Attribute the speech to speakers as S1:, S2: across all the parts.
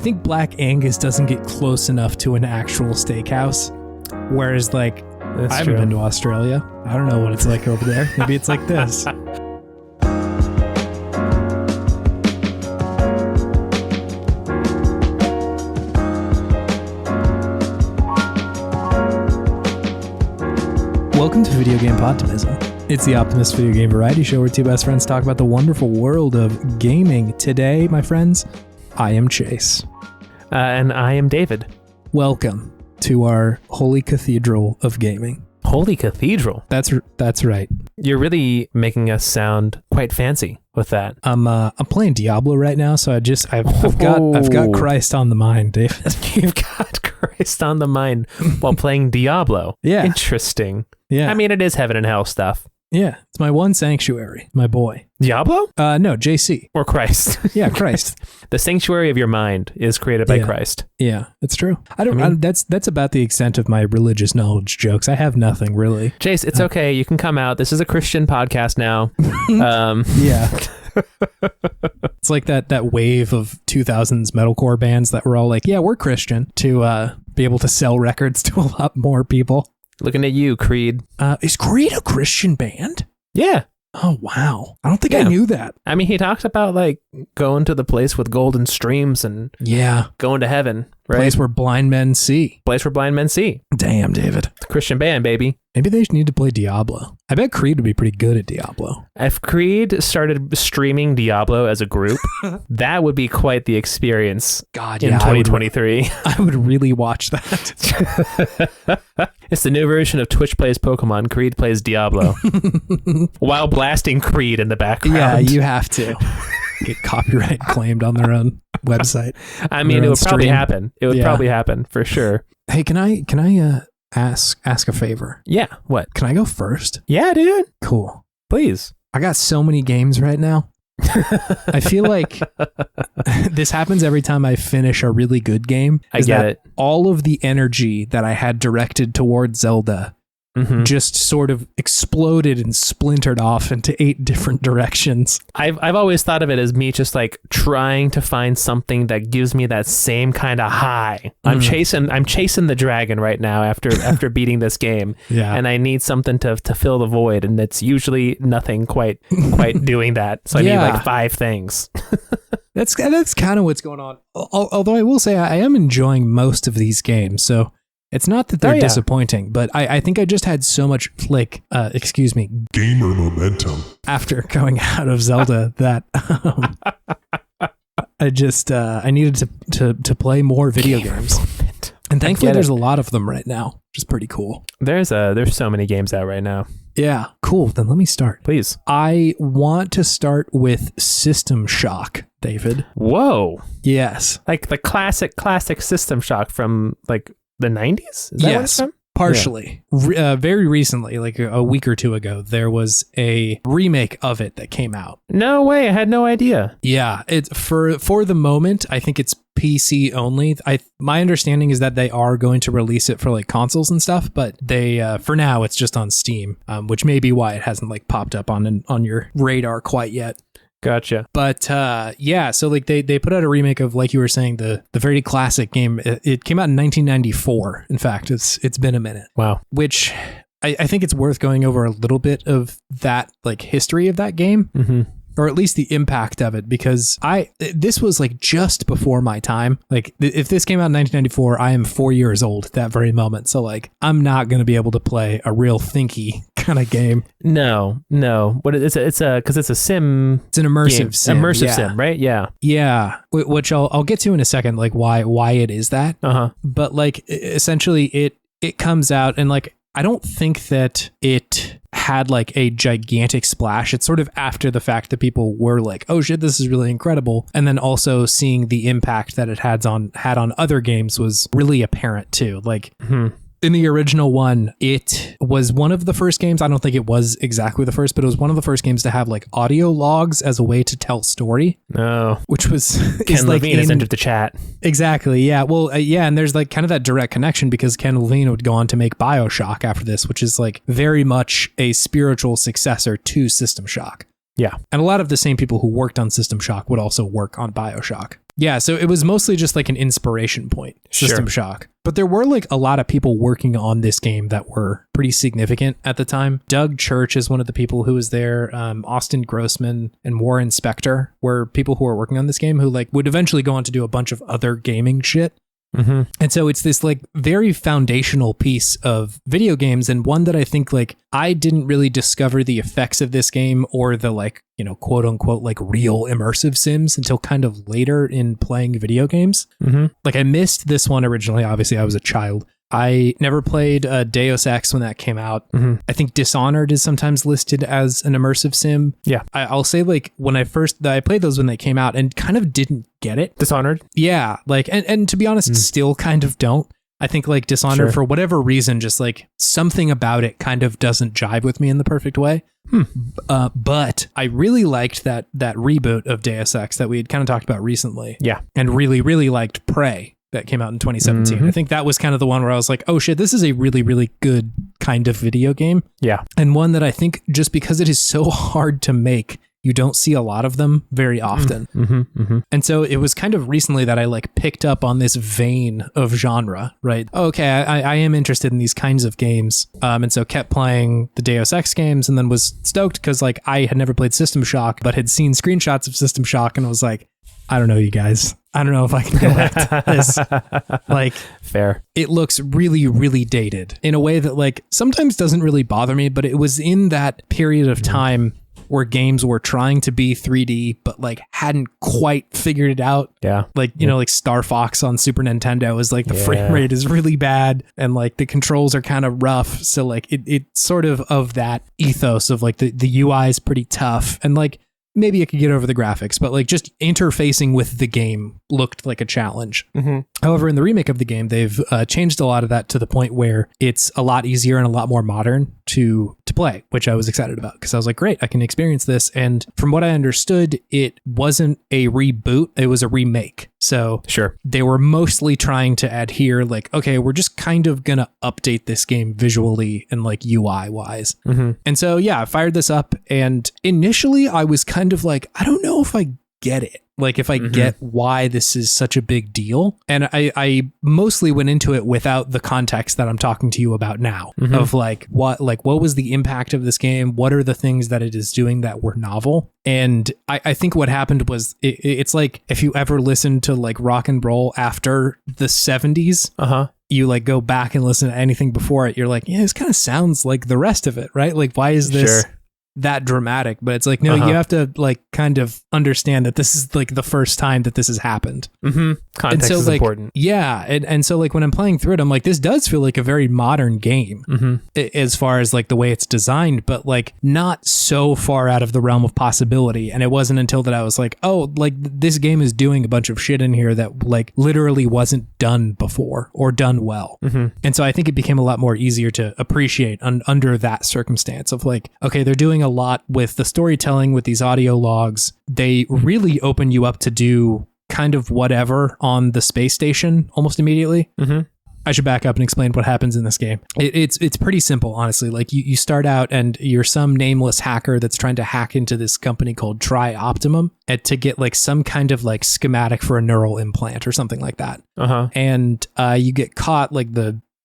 S1: think Black Angus doesn't get close enough to an actual steakhouse. Whereas, like, I haven't been to Australia. I don't know what it's like over there. Maybe it's like this. Welcome to Video Game Podtimism. It's the Optimist video game variety show where two best friends talk about the wonderful world of gaming. Today, my friends, I am Chase.
S2: And I am David.
S1: Welcome to our holy cathedral of gaming.
S2: Holy cathedral?
S1: That's right.
S2: You're really making us sound quite fancy with that.
S1: I'm playing Diablo right now, so I've got Christ on the mind, David.
S2: You've got Christ on the mind while playing Diablo.
S1: Yeah.
S2: Interesting.
S1: Yeah.
S2: I mean, it is heaven and hell stuff.
S1: Yeah, it's my one sanctuary, my boy.
S2: Diablo?
S1: No, JC.
S2: Or Christ.
S1: Yeah, Christ.
S2: The sanctuary of your mind is created by Christ.
S1: Yeah, it's true. That's about the extent of my religious knowledge jokes. I have nothing really.
S2: Chase, it's okay. You can come out. This is a Christian podcast now.
S1: Yeah. It's like that wave of 2000s metalcore bands that were all like, yeah, we're Christian, to be able to sell records to a lot more people.
S2: Looking at you, Creed.
S1: Is Creed a Christian band?
S2: Yeah.
S1: Oh, wow. I don't think I knew that.
S2: I mean, he talks about like going to the place with golden streams and going to heaven, right?
S1: Place where blind men see.
S2: Place where blind men see.
S1: Damn, David.
S2: It's a Christian band, baby.
S1: Maybe they need to play Diablo. I bet Creed would be pretty good at Diablo.
S2: If Creed started streaming Diablo as a group, that would be quite the experience in 2023.
S1: I would really watch that.
S2: It's the new version of Twitch plays Pokemon. Creed plays Diablo. While blasting Creed in the background.
S1: Yeah, you have to. Get copyright claimed on their own website.
S2: I mean, it would probably happen. It would probably happen for sure.
S1: Hey, can I ask a favor?
S2: Yeah. What?
S1: Can I go first?
S2: Yeah, dude.
S1: Cool.
S2: Please.
S1: I got so many games right now. I feel like this happens every time I finish a really good game.
S2: I get it.
S1: All of the energy that I had directed towards Zelda just sort of exploded and splintered off into 8 different directions.
S2: I've always thought of it as me just like trying to find something that gives me that same kind of high. I'm chasing the dragon right now after beating this game. Yeah. And I need something to fill the void, and it's usually nothing quite doing that. So I need like 5 things. That's
S1: kind of what's going on. Although I will say I am enjoying most of these games, so it's not that they're disappointing, but I think I just had so much gamer momentum after going out of Zelda that I needed to play more video games. And thankfully there's a lot of them right now, which is pretty cool.
S2: There's so many games out right now.
S1: Yeah, cool. Then let me start.
S2: Please.
S1: I want to start with System Shock, David.
S2: Whoa.
S1: Yes.
S2: Like the classic System Shock from like the 90s? Is that what it's from?
S1: Partially. Yeah. Very recently, like a week or two ago, there was a remake of it that came out.
S2: No way. I had no idea.
S1: Yeah. It's for the moment, I think it's PC only. My understanding is that they are going to release it for like consoles and stuff, but they for now it's just on Steam, which may be why it hasn't like popped up on your radar quite yet.
S2: Gotcha.
S1: But so like they put out a remake of, like you were saying, the very classic game. It came out in 1994. In fact, it's been a minute.
S2: Wow.
S1: Which I think it's worth going over a little bit of that like history of that game. Mm-hmm. Or at least the impact of it, because this was like just before my time. Like if this came out in 1994, I am 4 years old at that very moment. So like I'm not going to be able to play a real thinky kind of game.
S2: No. But it's because it's a sim.
S1: It's an immersive
S2: game.
S1: sim.
S2: Immersive sim, right? Yeah.
S1: Yeah. Which I'll get to in a second, like why it is that. But like essentially it comes out and like I don't think that it had like a gigantic splash. It's sort of after the fact that people were like, oh shit, this is really incredible. And then also seeing the impact that it had on other games was really apparent too. Like in the original one, it was one of the first games. I don't think it was exactly the first, but it was one of the first games to have like audio logs as a way to tell story.
S2: Oh,
S1: which was
S2: Ken Levine has entered the chat.
S1: Exactly. Yeah. Well, and there's like kind of that direct connection because Ken Levine would go on to make BioShock after this, which is like very much a spiritual successor to System Shock.
S2: Yeah.
S1: And a lot of the same people who worked on System Shock would also work on BioShock. Yeah, so it was mostly just like an inspiration point, System Shock. But there were like a lot of people working on this game that were pretty significant at the time. Doug Church is one of the people who was there. Austin Grossman and Warren Spector were people who were working on this game who like would eventually go on to do a bunch of other gaming shit. Mm-hmm. And so it's this like very foundational piece of video games, and one that I think like I didn't really discover the effects of this game or the like, you know, quote unquote like real immersive sims until kind of later in playing video games. Mm-hmm. Like I missed this one originally. Obviously I was a child. I never played Deus Ex when that came out. Mm-hmm. I think Dishonored is sometimes listed as an immersive sim. Yeah. I'll say like when I played those when they came out and kind of didn't get it.
S2: Dishonored?
S1: Yeah. Like, and to be honest, still kind of don't. I think like Dishonored for whatever reason, just like something about it kind of doesn't jive with me in the perfect way. But I really liked that reboot of Deus Ex that we had kind of talked about recently.
S2: Yeah.
S1: And really, really liked Prey. That came out in 2017. Mm-hmm. I think that was kind of the one where I was like, oh shit, this is a really, really good kind of video game.
S2: Yeah.
S1: And one that I think just because it is so hard to make, you don't see a lot of them very often. Mm-hmm, mm-hmm. And so it was kind of recently that I like picked up on this vein of genre, right? Okay, I am interested in these kinds of games. And so kept playing the Deus Ex games and then was stoked because like I had never played System Shock, but had seen screenshots of System Shock and was like, I don't know, you guys. I don't know if I can collect this. Like,
S2: fair.
S1: It looks really, really dated in a way that like sometimes doesn't really bother me, but it was in that period of time where games were trying to be 3D, but like hadn't quite figured it out.
S2: Yeah.
S1: Like, you know, like Star Fox on Super Nintendo is like the frame rate is really bad and like the controls are kind of rough. So like it's sort of that ethos of like the UI is pretty tough and like, maybe I could get over the graphics, but like just interfacing with the game looked like a challenge. Mm-hmm. However, in the remake of the game, they've changed a lot of that to the point where it's a lot easier and a lot more modern to play, which I was excited about because I was like, great, I can experience this. And from what I understood, it wasn't a reboot, it was a remake. So they were mostly trying to adhere like, okay, we're just kind of going to update this game visually and like UI wise. Mm-hmm. And so, yeah, I fired this up and initially I was kind of like, I don't know if I get it. Like if I get why this is such a big deal. And I mostly went into it without the context that I'm talking to you about now of like what was the impact of this game? What are the things that it is doing that were novel? And I think what happened was it's like if you ever listened to like rock and roll after the 70s, you like go back and listen to anything before it. You're like, yeah, this kind of sounds like the rest of it, right? Like, why is this that dramatic? But it's like, no, you have to like kind of understand that this is like the first time that this has happened.
S2: Context is
S1: like,
S2: important.
S1: Yeah. And so like when I'm playing through it, I'm like, this does feel like a very modern game as far as like the way it's designed, but like not so far out of the realm of possibility. And it wasn't until that I was like, oh, like this game is doing a bunch of shit in here that like literally wasn't done before or done well. And so I think it became a lot more easier to appreciate under that circumstance of like, okay, they're doing a lot with the storytelling with these audio logs. They really open you up to do kind of whatever on the space station almost immediately. I should back up and explain what happens in this game. It's pretty simple, honestly. Like you start out and you're some nameless hacker that's trying to hack into this company called Tri-Optimum to get like some kind of like schematic for a neural implant or something like that. And you get caught, like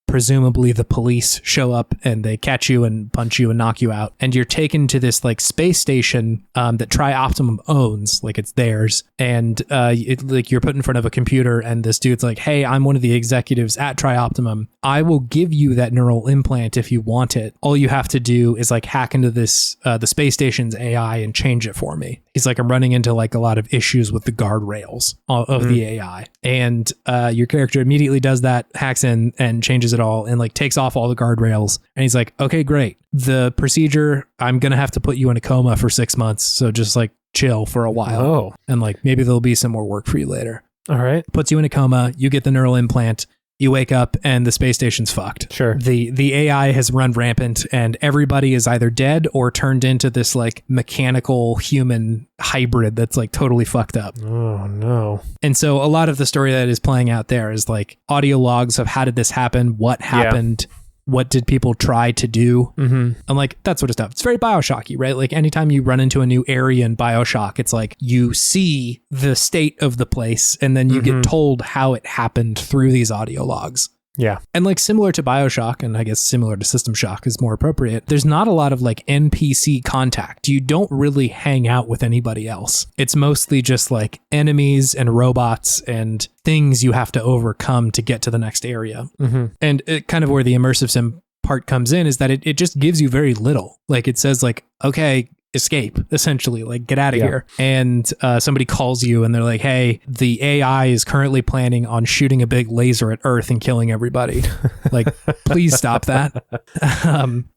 S1: presumably the police show up and they catch you and punch you and knock you out. And you're taken to this like space station that Tri-Optimum owns, like it's theirs. And like you're put in front of a computer and this dude's like, hey, I'm one of the executives at Tri-Optimum. I will give you that neural implant if you want it. All you have to do is like hack into this, the space station's AI and change it for me. He's like, I'm running into like a lot of issues with the guardrails of the AI. And your character immediately does that, hacks in and changes it all and like takes off all the guardrails. And he's like, okay, great. The procedure, I'm going to have to put you in a coma for 6 months. So just like chill for a while. And like maybe there'll be some more work for you later.
S2: All right.
S1: Puts you in a coma. You get the neural implant. You wake up and the space station's fucked. The AI has run rampant and everybody is either dead or turned into this like mechanical human hybrid that's like totally fucked up.
S2: Oh no.
S1: And so a lot of the story that is playing out there is like audio logs of how did this happen? What happened? what did people try to do, and like that sort of stuff. It's very Bioshocky, right? Like anytime you run into a new area in Bioshock, it's like you see the state of the place and then you get told how it happened through these audio logs.
S2: Yeah.
S1: And like similar to Bioshock, and I guess similar to System Shock is more appropriate, there's not a lot of like NPC contact. You don't really hang out with anybody else. It's mostly just like enemies and robots and things you have to overcome to get to the next area. And it kind of where the immersive sim part comes in is that it just gives you very little. Like it says like, okay, escape, essentially, like get out of here. And somebody calls you and they're like, hey, the AI is currently planning on shooting a big laser at Earth and killing everybody. Like, please stop that.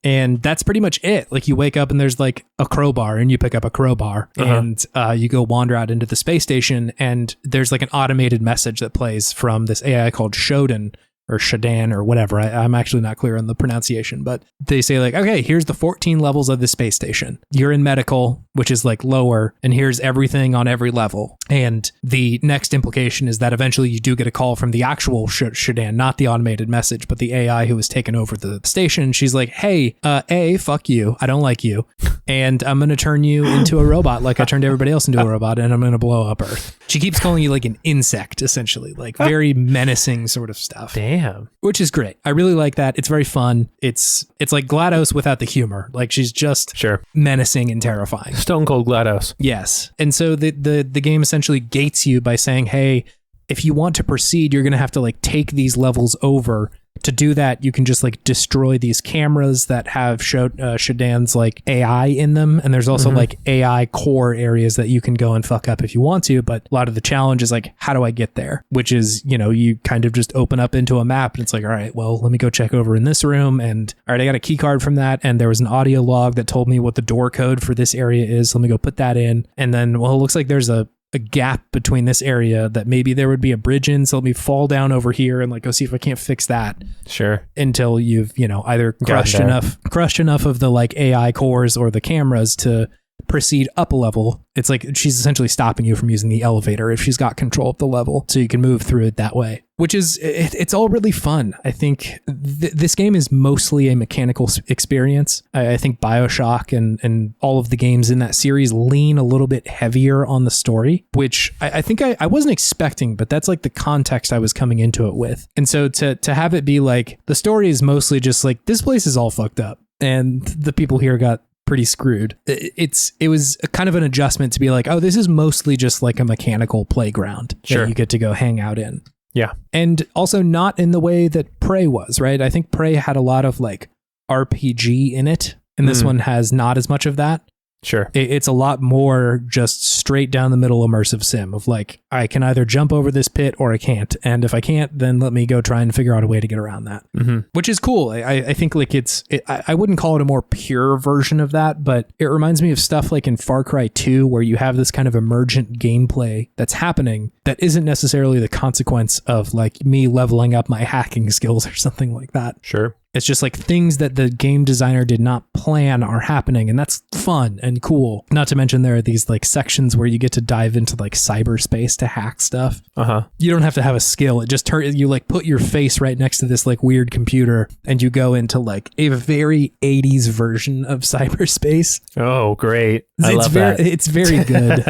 S1: And that's pretty much it. Like you wake up and there's like a crowbar and you pick up a crowbar and you go wander out into the space station and there's like an automated message that plays from this AI called Shodan or Shadan or whatever. I'm actually not clear on the pronunciation, but they say like, okay, here's the 14 levels of the space station. You're in medical, which is like lower, and here's everything on every level. And the next implication is that eventually you do get a call from the actual Shadan, not the automated message, but the AI who has taken over the station. She's like, hey, fuck you. I don't like you. And I'm going to turn you into a robot like I turned everybody else into a robot, and I'm going to blow up Earth. She keeps calling you like an insect, essentially, like very menacing sort of stuff.
S2: Damn.
S1: Which is great. I really like that. It's very fun. It's like GLaDOS without the humor. Like she's just menacing and terrifying.
S2: Stone Cold GLaDOS.
S1: Yes. And so the game essentially gates you by saying, hey, if you want to proceed, you're going to have to like take these levels over. To do that, you can just like destroy these cameras that have Shadan's like AI in them. And there's also like AI core areas that you can go and fuck up if you want to. But a lot of the challenge is like, how do I get there? Which is, you know, you kind of just open up into a map and it's like, all right, well, let me go check over in this room. And all right, I got a key card from that. And there was an audio log that told me what the door code for this area is. Let me go put that in. And then, well, it looks like there's a gap between this area that maybe there would be a bridge in. So let me fall down over here and like go see if I can't fix that.
S2: Sure.
S1: Until you've, you know, either crushed enough of the like AI cores or the cameras to proceed up a level. It's like she's essentially stopping you from using the elevator if she's got control of the level, so you can move through it that way, which is it's all really fun. I think this game is mostly a mechanical experience. I think Bioshock and all of the games in that series lean a little bit heavier on the story, which I think I wasn't expecting, but that's like the context I was coming into it with. And so to have it be like the story is mostly just like this place is all fucked up and the people here got pretty screwed. It was a kind of an adjustment to be like, oh, this is mostly just like a mechanical playground that you get to go hang out in.
S2: Yeah.
S1: And also not in the way that Prey was, right? I think Prey had a lot of like RPG in it, and this one has not as much of that.
S2: Sure.
S1: It's a lot more just straight down the middle immersive sim of like, I can either jump over this pit or I can't. And if I can't, then let me go try and figure out a way to get around that, which is cool. I think like I wouldn't call it a more pure version of that, but it reminds me of stuff like in Far Cry 2, where you have this kind of emergent gameplay that's happening that isn't necessarily the consequence of like me leveling up my hacking skills or something like that.
S2: Sure.
S1: It's just like things that the game designer did not plan are happening, and that's fun and cool. Not to mention there are these like sections where you get to dive into like cyberspace to hack stuff. You don't have to have a skill. It just you like put your face right next to this like weird computer and you go into like a very 80s version of cyberspace.
S2: Oh, great. I love that.
S1: It's very good.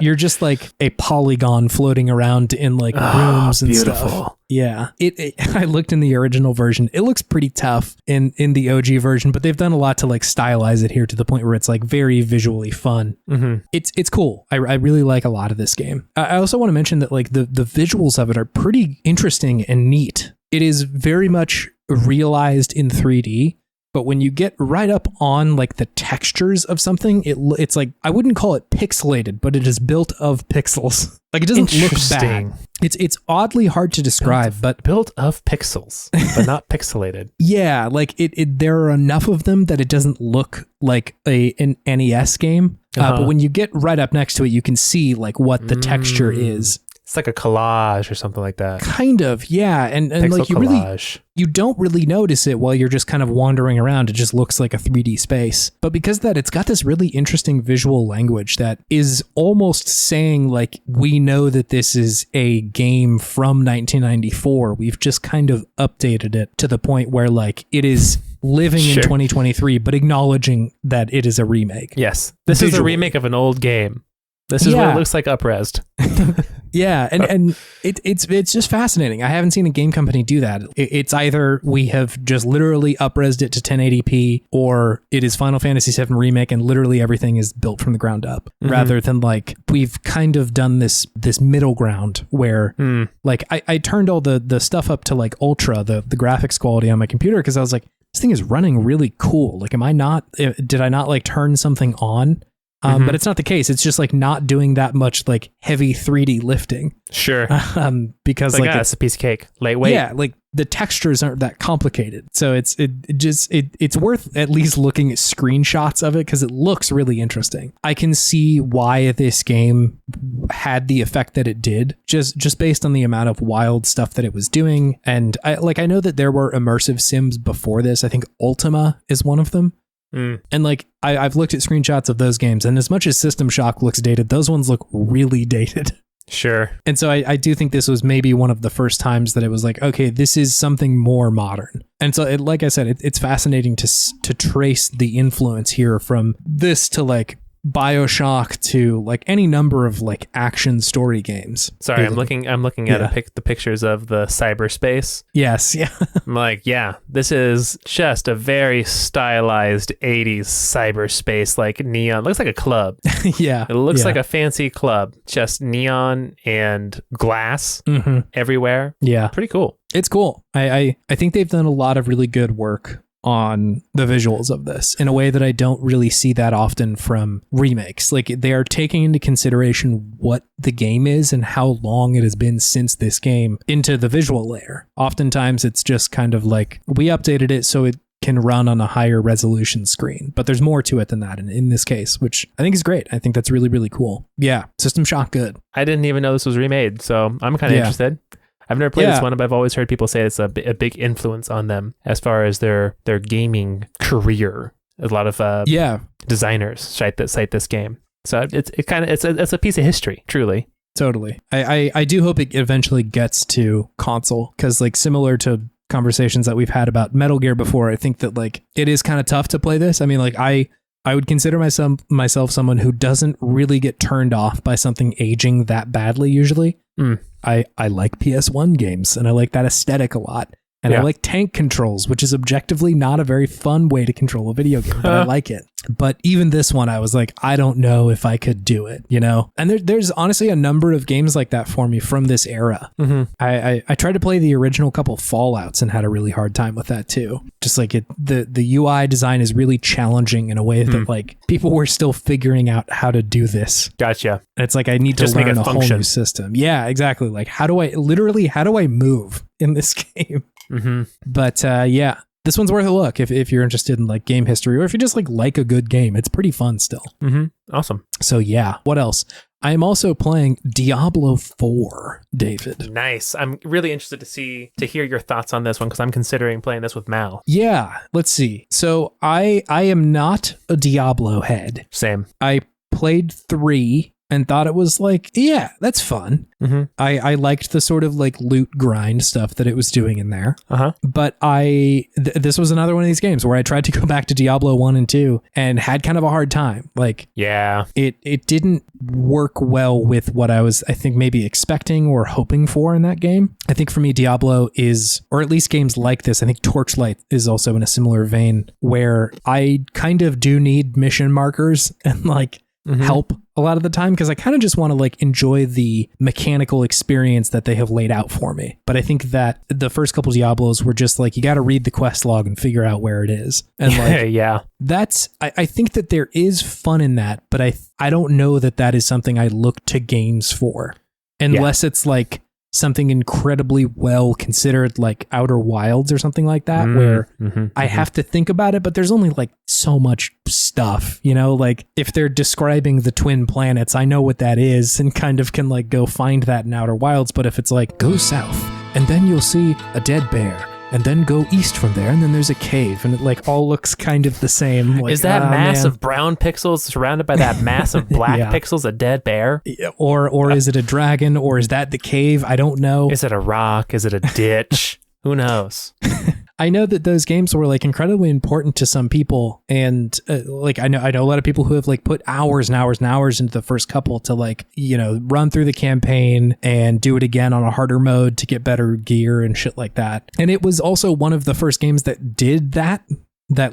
S1: You're just like a polygon floating around in like rooms and stuff. Yeah. I looked in the original version. It looks pretty tough in the OG version, but they've done a lot to like stylize it here to the point where it's like very visually fun. It's cool. I really like a lot of this game. I also want to mention that like the visuals of it are pretty interesting and neat. It is very much realized in 3D. But when you get right up on like the textures of something, it's like, I wouldn't call it pixelated, but it is built of pixels. Like it doesn't look bad. It's oddly hard to describe, but
S2: built of pixels, but not pixelated.
S1: Yeah, like there are enough of them that it doesn't look like an NES game. But when you get right up next to it, you can see like what the texture is.
S2: It's like a collage or something like that.
S1: Kind of, yeah. And
S2: Pixel
S1: like you don't really notice it while you're just kind of wandering around. It just looks like a 3D space. But because of that, it's got this really interesting visual language that is almost saying like, we know that this is a game from 1994. We've just kind of updated it to the point where like it is living in 2023, but acknowledging that it is a remake.
S2: Yes. This is a remake of an old game. This is what it looks like upresed.
S1: Yeah, and it's just fascinating. I haven't seen a game company do that. It's either we have just literally upresed it to 1080p, or it is Final Fantasy VII Remake and literally everything is built from the ground up, rather than like we've kind of done this middle ground where like I turned all the stuff up to like ultra, the graphics quality on my computer, because I was like, this thing is running really cool. Like, did I not like turn something on? But it's not the case. It's just like not doing that much like heavy 3D lifting.
S2: Sure.
S1: Because like
S2: it's a piece of cake, lightweight.
S1: Yeah, like the textures aren't that complicated. So it's worth at least looking at screenshots of it because it looks really interesting. I can see why this game had the effect that it did, just based on the amount of wild stuff that it was doing. And I know that there were immersive sims before this. I think Ultima is one of them. And like I've looked at screenshots of those games, and as much as System Shock looks dated, those ones look really dated.
S2: Sure.
S1: And so I do think this was maybe one of the first times that it was like, okay, this is something more modern. And so like I said, it's fascinating to trace the influence here from this to like BioShock to like any number of like action story games.
S2: Sorry, I'm looking at the pictures of the cyberspace.
S1: Yes, yeah.
S2: I'm like, yeah, this is just a very stylized 80s cyberspace, like neon. Looks like a club.
S1: Yeah.
S2: It looks like a fancy club, just neon and glass everywhere.
S1: Yeah.
S2: Pretty cool.
S1: It's cool. I think they've done a lot of really good work on the visuals of this in a way that I don't really see that often from remakes. Like they are taking into consideration what the game is and how long it has been since this game into the visual layer. Oftentimes it's just kind of like we updated it so it can run on a higher resolution screen, but there's more to it than that in this case, which I think is great. I think that's really, really cool. Yeah. System Shock good.
S2: I didn't even know this was remade, so I'm kind of interested. I've never played this one, but I've always heard people say it's a big influence on them as far as their gaming career. A lot of designers cite this game, so it's a piece of history, truly.
S1: Totally. I do hope it eventually gets to console, because like similar to conversations that we've had about Metal Gear before, I think that like it is kind of tough to play this. I mean, like I would consider myself someone who doesn't really get turned off by something aging that badly usually. I like PS1 games and I like that aesthetic a lot. And I like tank controls, which is objectively not a very fun way to control a video game, but I like it. But even this one, I was like, I don't know if I could do it, you know? And there's honestly a number of games like that for me from this era. I tried to play the original couple Fallouts and had a really hard time with that too. Just like the UI design is really challenging in a way that like people were still figuring out how to do this.
S2: Gotcha.
S1: And it's like, I need to learn a whole new system. Yeah, exactly. Like how do I move in this game? But yeah, this one's worth a look if you're interested in like game history, or if you just like a good game. It's pretty fun still.
S2: Awesome.
S1: So yeah, what else? I am also playing Diablo 4, David.
S2: Nice. I'm really interested to hear your thoughts on this one, because I'm considering playing this with Mal. Yeah,
S1: let's see. So I am not a Diablo head.
S2: Same.
S1: I played 3 and thought it was like, yeah, that's fun. I liked the sort of like loot grind stuff that it was doing in there. But this was another one of these games where I tried to go back to Diablo 1 and 2 and had kind of a hard time. Like,
S2: yeah,
S1: it didn't work well with what I was, I think, maybe expecting or hoping for in that game. I think for me, Diablo is, or at least games like this, I think Torchlight is also in a similar vein, where I kind of do need mission markers and like help a lot of the time, because I kind of just want to like enjoy the mechanical experience that they have laid out for me. But I think that the first couple Diablos were just like, you got to read the quest log and figure out where it is. And like,
S2: yeah,
S1: that's, I think that there is fun in that, but I don't know that is something I look to games for, unless it's like something incredibly well considered, like Outer Wilds or something like that, where I have to think about it, but there's only like so much stuff, you know, like if they're describing the twin planets, I know what that is and kind of can like go find that in Outer Wilds. But if it's like, go south and then you'll see a dead bear, and then go east from there, and then there's a cave, and it like all looks kind of the same. Like,
S2: is that mass of brown pixels surrounded by that mass of black pixels a dead bear?
S1: Or is it a dragon? Or is that the cave? I don't know.
S2: Is it a rock? Is it a ditch? Who knows?
S1: I know that those games were like incredibly important to some people, and like I know a lot of people who have like put hours and hours and hours into the first couple to like, you know, run through the campaign and do it again on a harder mode to get better gear and shit like that. And it was also one of the first games that did that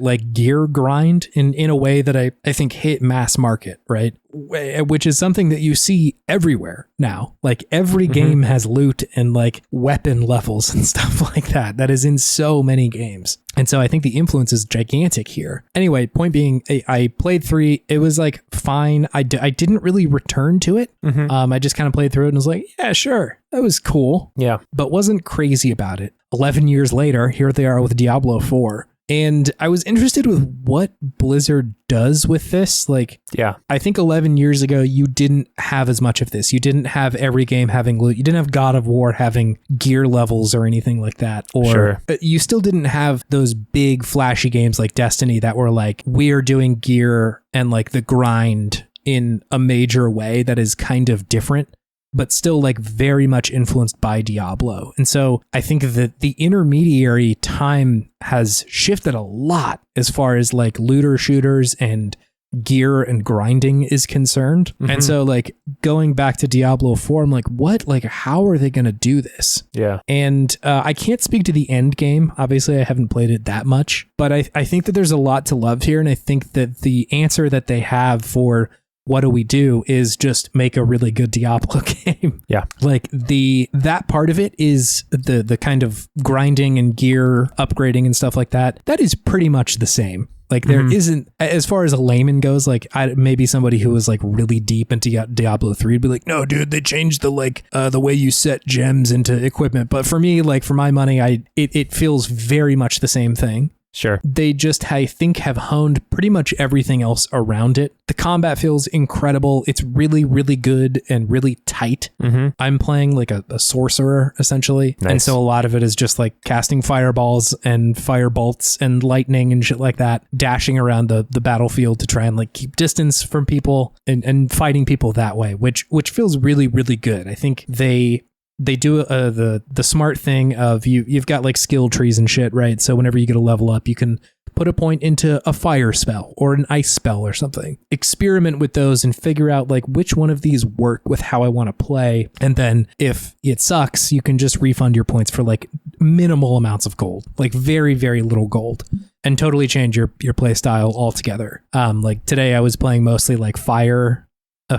S1: like gear grind in a way that I think hit mass market, right? Which is something that you see everywhere now. Like every game has loot and like weapon levels and stuff like that. That is in so many games. And so I think the influence is gigantic here. Anyway, point being, I played 3. It was like fine. I didn't really return to it. I just kind of played through it and was like, yeah, sure. That was cool.
S2: Yeah.
S1: But wasn't crazy about it. 11 years later, here they are with Diablo 4. And I was interested with what Blizzard does with this. Like,
S2: yeah,
S1: I think 11 years ago, you didn't have as much of this. You didn't have every game having loot. You didn't have God of War having gear levels or anything like that. Or you still didn't have those big flashy games like Destiny that were like, we're doing gear and like the grind in a major way that is kind of different, but still like very much influenced by Diablo. And so I think that the intermediary time has shifted a lot as far as like looter shooters and gear and grinding is concerned. And so like going back to Diablo 4, I'm like, what? Like, how are they going to do this?
S2: Yeah.
S1: And I can't speak to the end game. Obviously, I haven't played it that much, but I think that there's a lot to love here. And I think that the answer that they have for what do we do is just make a really good Diablo game.
S2: Yeah.
S1: Like that part of it is the kind of grinding and gear upgrading and stuff like that. That is pretty much the same. Like there isn't, as far as a layman goes, like maybe somebody who was like really deep into Diablo 3 would be like, no, dude, they changed the way you set gems into equipment. But for me, like for my money, it feels very much the same thing.
S2: Sure.
S1: They just, I think, have honed pretty much everything else around it. The combat feels incredible. It's really, really good and really tight. I'm playing like a sorcerer, essentially.
S2: Nice.
S1: And so a lot of it is just like casting fireballs and fire bolts and lightning and shit like that, dashing around the battlefield to try and like keep distance from people and fighting people that way, which feels really, really good. I think they do the smart thing of you've got like skill trees and shit, right? So whenever you get a level up, you can put a point into a fire spell or an ice spell or something. Experiment with those and figure out like which one of these work with how I want to play. And then if it sucks, you can just refund your points for like minimal amounts of gold, like very, very little gold, and totally change your play style altogether. Like today I was playing mostly like fire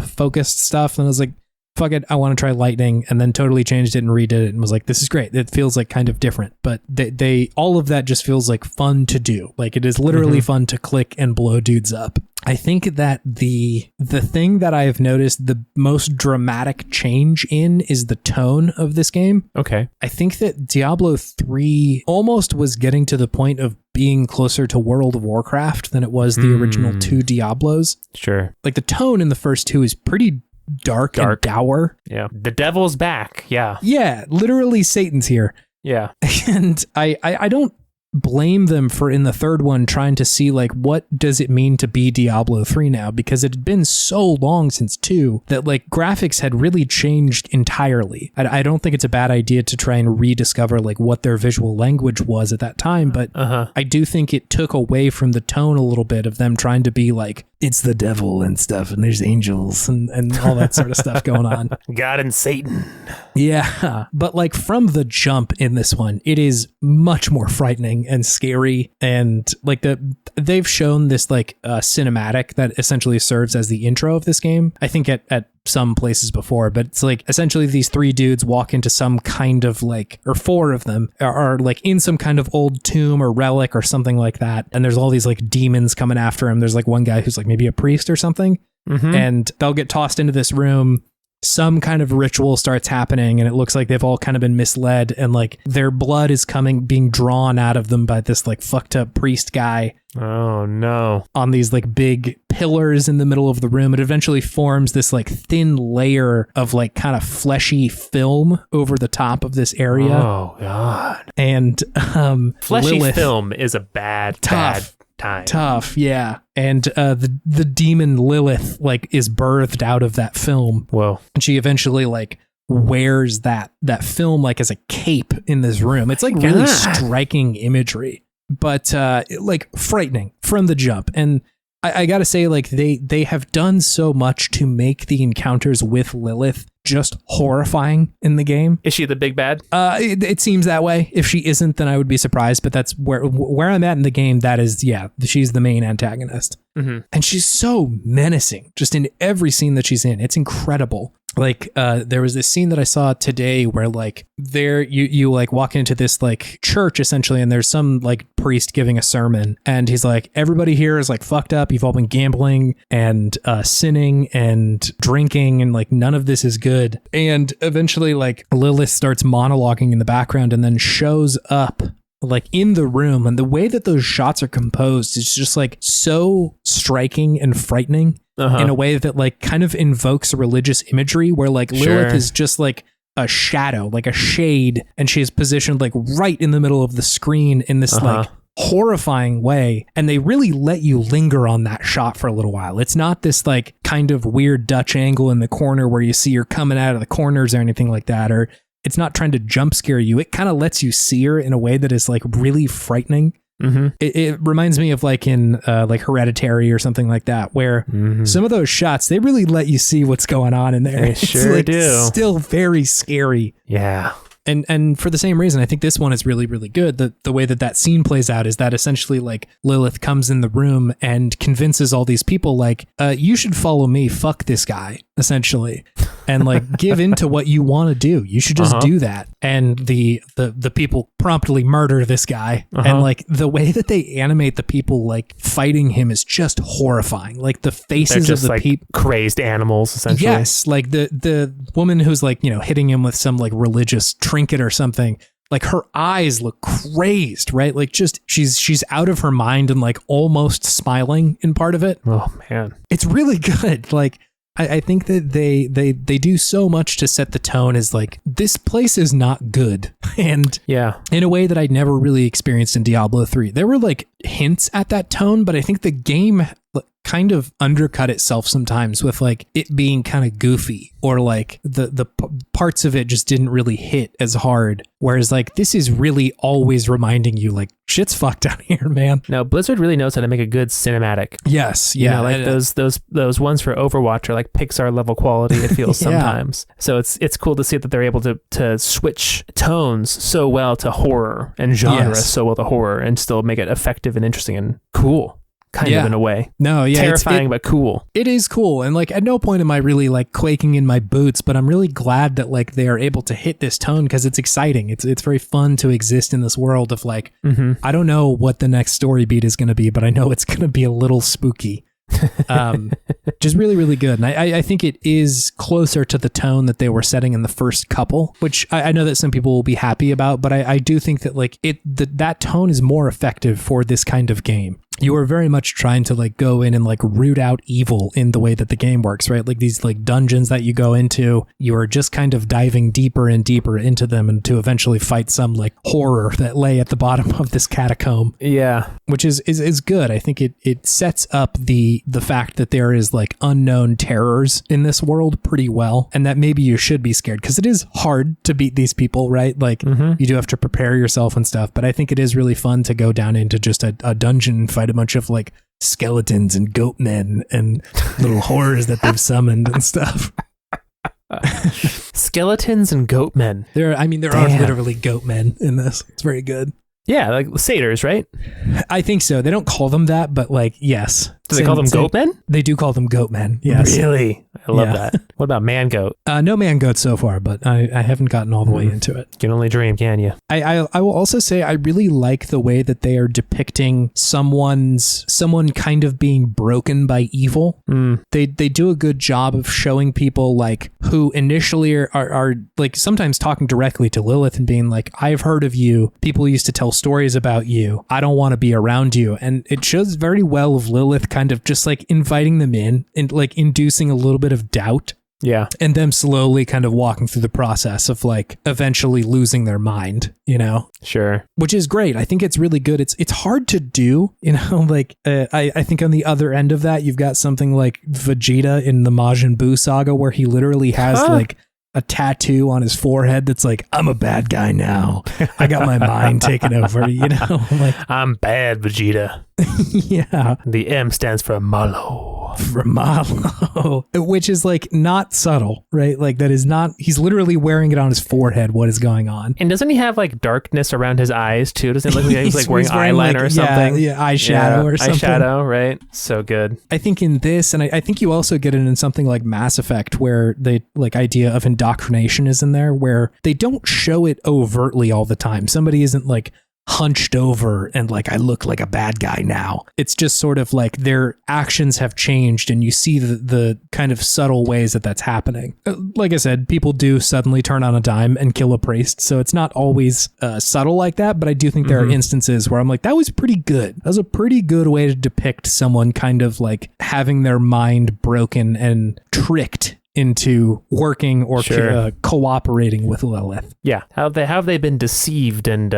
S1: focused stuff, and I was like, fuck it, I want to try lightning, and then totally changed it and redid it and was like, this is great. It feels like kind of different, but they all of that just feels like fun to do. Like it is literally fun to click and blow dudes up. I think that the thing that I have noticed the most dramatic change in is the tone of this game.
S2: Okay.
S1: I think that Diablo 3 almost was getting to the point of being closer to World of Warcraft than it was the original 2 Diablos.
S2: Sure.
S1: Like the tone in the first 2 is pretty dark and dour.
S2: Yeah. The devil's back. Yeah.
S1: Yeah. Literally Satan's here.
S2: Yeah.
S1: And I don't blame them for in the third one trying to see like what does it mean to be Diablo 3 now, because it had been so long since 2 that like graphics had really changed entirely. I don't think it's a bad idea to try and rediscover like what their visual language was at that time, but I do think it took away from the tone a little bit of them trying to be like, it's the devil and stuff, and there's angels and all that sort of stuff going on.
S2: God and Satan.
S1: Yeah. But like from the jump in this one, it is much more frightening and scary. And like they've shown this like cinematic that essentially serves as the intro of this game, I think at some places before, but it's like essentially these 3 dudes walk into some kind of like, or 4 of them are like in some kind of old tomb or relic or something like that. And there's all these like demons coming after him. There's like one guy who's like maybe a priest or something. And they'll get tossed into this room. some kind of ritual starts happening, and it looks like they've all kind of been misled, and like their blood is being drawn out of them by this like fucked up priest guy.
S2: Oh no.
S1: On these like big pillars in the middle of the room. It eventually forms this like thin layer of like kind of fleshy film over the top of this area.
S2: Oh god.
S1: And
S2: fleshy
S1: Lilith,
S2: film is a bad time.
S1: Tough, yeah. And the demon Lilith like is birthed out of that film.
S2: Whoa.
S1: And she eventually like wears that film like as a cape in this room. It's like really striking imagery. But like frightening from the jump. And I gotta say, like they have done so much to make the encounters with Lilith just horrifying in the game.
S2: Is she the big bad?
S1: It seems that way. If she isn't, then I would be surprised. But that's where I'm at in the game. That is, yeah, she's the main antagonist. Mm-hmm. And she's so menacing just in every scene that she's in. It's incredible. Like there was this scene that I saw today where like you like walk into this like church essentially, and there's some like priest giving a sermon, and he's like, everybody here is like fucked up. You've all been gambling and sinning and drinking, and like none of this is good. And eventually like Lilith starts monologuing in the background and then shows up like in the room, and the way that those shots are composed is just like so striking and frightening. In a way that like kind of invokes religious imagery, where like Lilith is just like a shadow, like a shade, and she is positioned like right in the middle of the screen in this like horrifying way. And they really let you linger on that shot for a little while. It's not this like kind of weird Dutch angle in the corner where you see her coming out of the corners or anything like that, or it's not trying to jump scare you. It kind of lets you see her in a way that is like really frightening. Mm-hmm. It reminds me of like in like Hereditary or something like that, where some of those shots, they really let you see what's going on in there.
S2: They sure
S1: like
S2: do.
S1: Still very scary.
S2: Yeah.
S1: And for the same reason, I think this one is really, really good. The way that scene plays out is that essentially like Lilith comes in the room and convinces all these people like, you should follow me, fuck this guy, essentially. And like give into what you want to do. You should just do that. And the people promptly murder this guy. And like the way that they animate the people like fighting him is just horrifying. Like the faces of the
S2: like
S1: people,
S2: crazed animals, essentially.
S1: Yes, like the woman who's like, you know, hitting him with some like religious trinket or something. Like her eyes look crazed, right? Like just she's out of her mind and like almost smiling in part of it.
S2: Oh man,
S1: it's really good. Like I think that they do so much to set the tone as like, this place is not good. And
S2: yeah,
S1: in a way that I'd never really experienced in Diablo 3. There were like hints at that tone, but I think the game kind of undercut itself sometimes with like it being kind of goofy, or like the parts of it just didn't really hit as hard. Whereas like this is really always reminding you like shit's fucked out here, man.
S2: No, Blizzard really knows how to make a good cinematic.
S1: Yes, yeah,
S2: you know, like those ones for Overwatch are like Pixar level quality. It feels sometimes. So it's cool to see that they're able to switch tones so well to horror and genre so well to horror, and still make it effective and interesting and cool. Kind of in a way.
S1: No, yeah.
S2: Terrifying, but cool.
S1: It is cool. And like at no point am I really like quaking in my boots, but I'm really glad that like they are able to hit this tone, because it's exciting. It's very fun to exist in this world of like, I don't know what the next story beat is going to be, but I know it's going to be a little spooky. Just really, really good. And I think it is closer to the tone that they were setting in the first couple, which I know that some people will be happy about, but I do think that like that tone is more effective for this kind of game. You are very much trying to like go in and like root out evil in the way that the game works, right? Like these like dungeons that you go into, you are just kind of diving deeper and deeper into them, and to eventually fight some like horror that lay at the bottom of this catacomb.
S2: Yeah.
S1: Which is good. I think it sets up the fact that there is like unknown terrors in this world pretty well, and that maybe you should be scared, because it is hard to beat these people, right? Like you do have to prepare yourself and stuff, but I think it is really fun to go down into just a dungeon and fight a bunch of like skeletons and goat men and little horrors that they've summoned and stuff.
S2: Skeletons and goat men.
S1: There are literally goat men in this. It's very good.
S2: Yeah, like satyrs, right?
S1: I think so. They don't call them that, but like, yes,
S2: Do they call them goat men?
S1: They do call them goat men, yes.
S2: Really? I love that. What about man goat?
S1: No man goat so far, but I haven't gotten all the way into it.
S2: You can only dream, can you?
S1: I will also say I really like the way that they are depicting someone kind of being broken by evil. They do a good job of showing people like who initially are like sometimes talking directly to Lilith and being like, I've heard of you. People used to tell stories about you. I don't want to be around you. And it shows very well of Lilith kind of just like inviting them in and like inducing a little bit of doubt.
S2: Yeah.
S1: And them slowly kind of walking through the process of like eventually losing their mind, you know?
S2: Sure.
S1: Which is great. I think it's really good. It's hard to do, you know, like I think on the other end of that, you've got something like Vegeta in the Majin Buu saga where he literally has like a tattoo on his forehead that's like, I'm a bad guy now. I got my mind taken over, you know? Like,
S2: I'm bad, Vegeta.
S1: Yeah.
S2: The M stands for Malo.
S1: For Malo. Which is like not subtle, right? Like that is not, he's literally wearing it on his forehead. What is going on?
S2: And doesn't he have like darkness around his eyes too? Doesn't it look like he's like wearing eyeliner or something?
S1: Yeah, eyeshadow or something.
S2: Eyeshadow, right? So good.
S1: I think in this, and I think you also get it in something like Mass Effect where the like idea of indoctrination is in there where they don't show it overtly all the time. Somebody isn't like hunched over and like, I look like a bad guy now. It's just sort of like their actions have changed and you see the kind of subtle ways that that's happening. Like I said, people do suddenly turn on a dime and kill a priest. So it's not always subtle like that, but I do think there are instances where I'm like, that was pretty good. That was a pretty good way to depict someone kind of like having their mind broken and tricked into working or cooperating with Lilith.
S2: Yeah. How have they been deceived and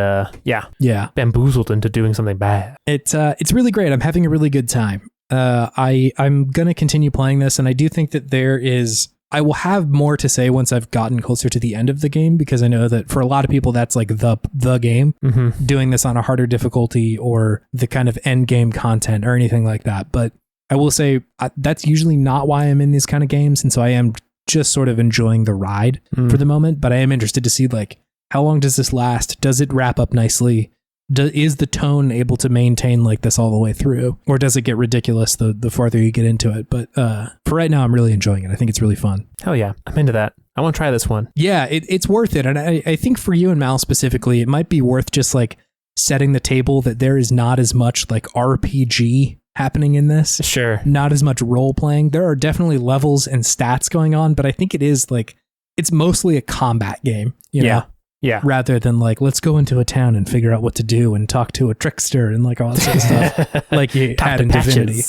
S2: bamboozled into doing something bad?
S1: It's really great. I'm having a really good time. I'm gonna continue playing this, and I do think that I will have more to say once I've gotten closer to the end of the game, because I know that for a lot of people that's like the game. Doing this on a harder difficulty or the kind of end game content or anything like that. But I will say that's usually not why I'm in these kind of games. And so I am just sort of enjoying the ride for the moment, but I am interested to see like, how long does this last? Does it wrap up nicely? Is the tone able to maintain like this all the way through? Or does it get ridiculous the farther you get into it? But for right now, I'm really enjoying it. I think it's really fun.
S2: Hell yeah. I'm into that. I want to try this one.
S1: Yeah, it's worth it. And I think for you and Mal specifically, it might be worth just like setting the table that there is not as much like RPG happening in this.
S2: Sure.
S1: Not as much role playing. There are definitely levels and stats going on, but I think it is like, it's mostly a combat game, you know?
S2: Yeah.
S1: Rather than like, let's go into a town and figure out what to do and talk to a trickster and like all that sort of stuff. Like you had in Divinity.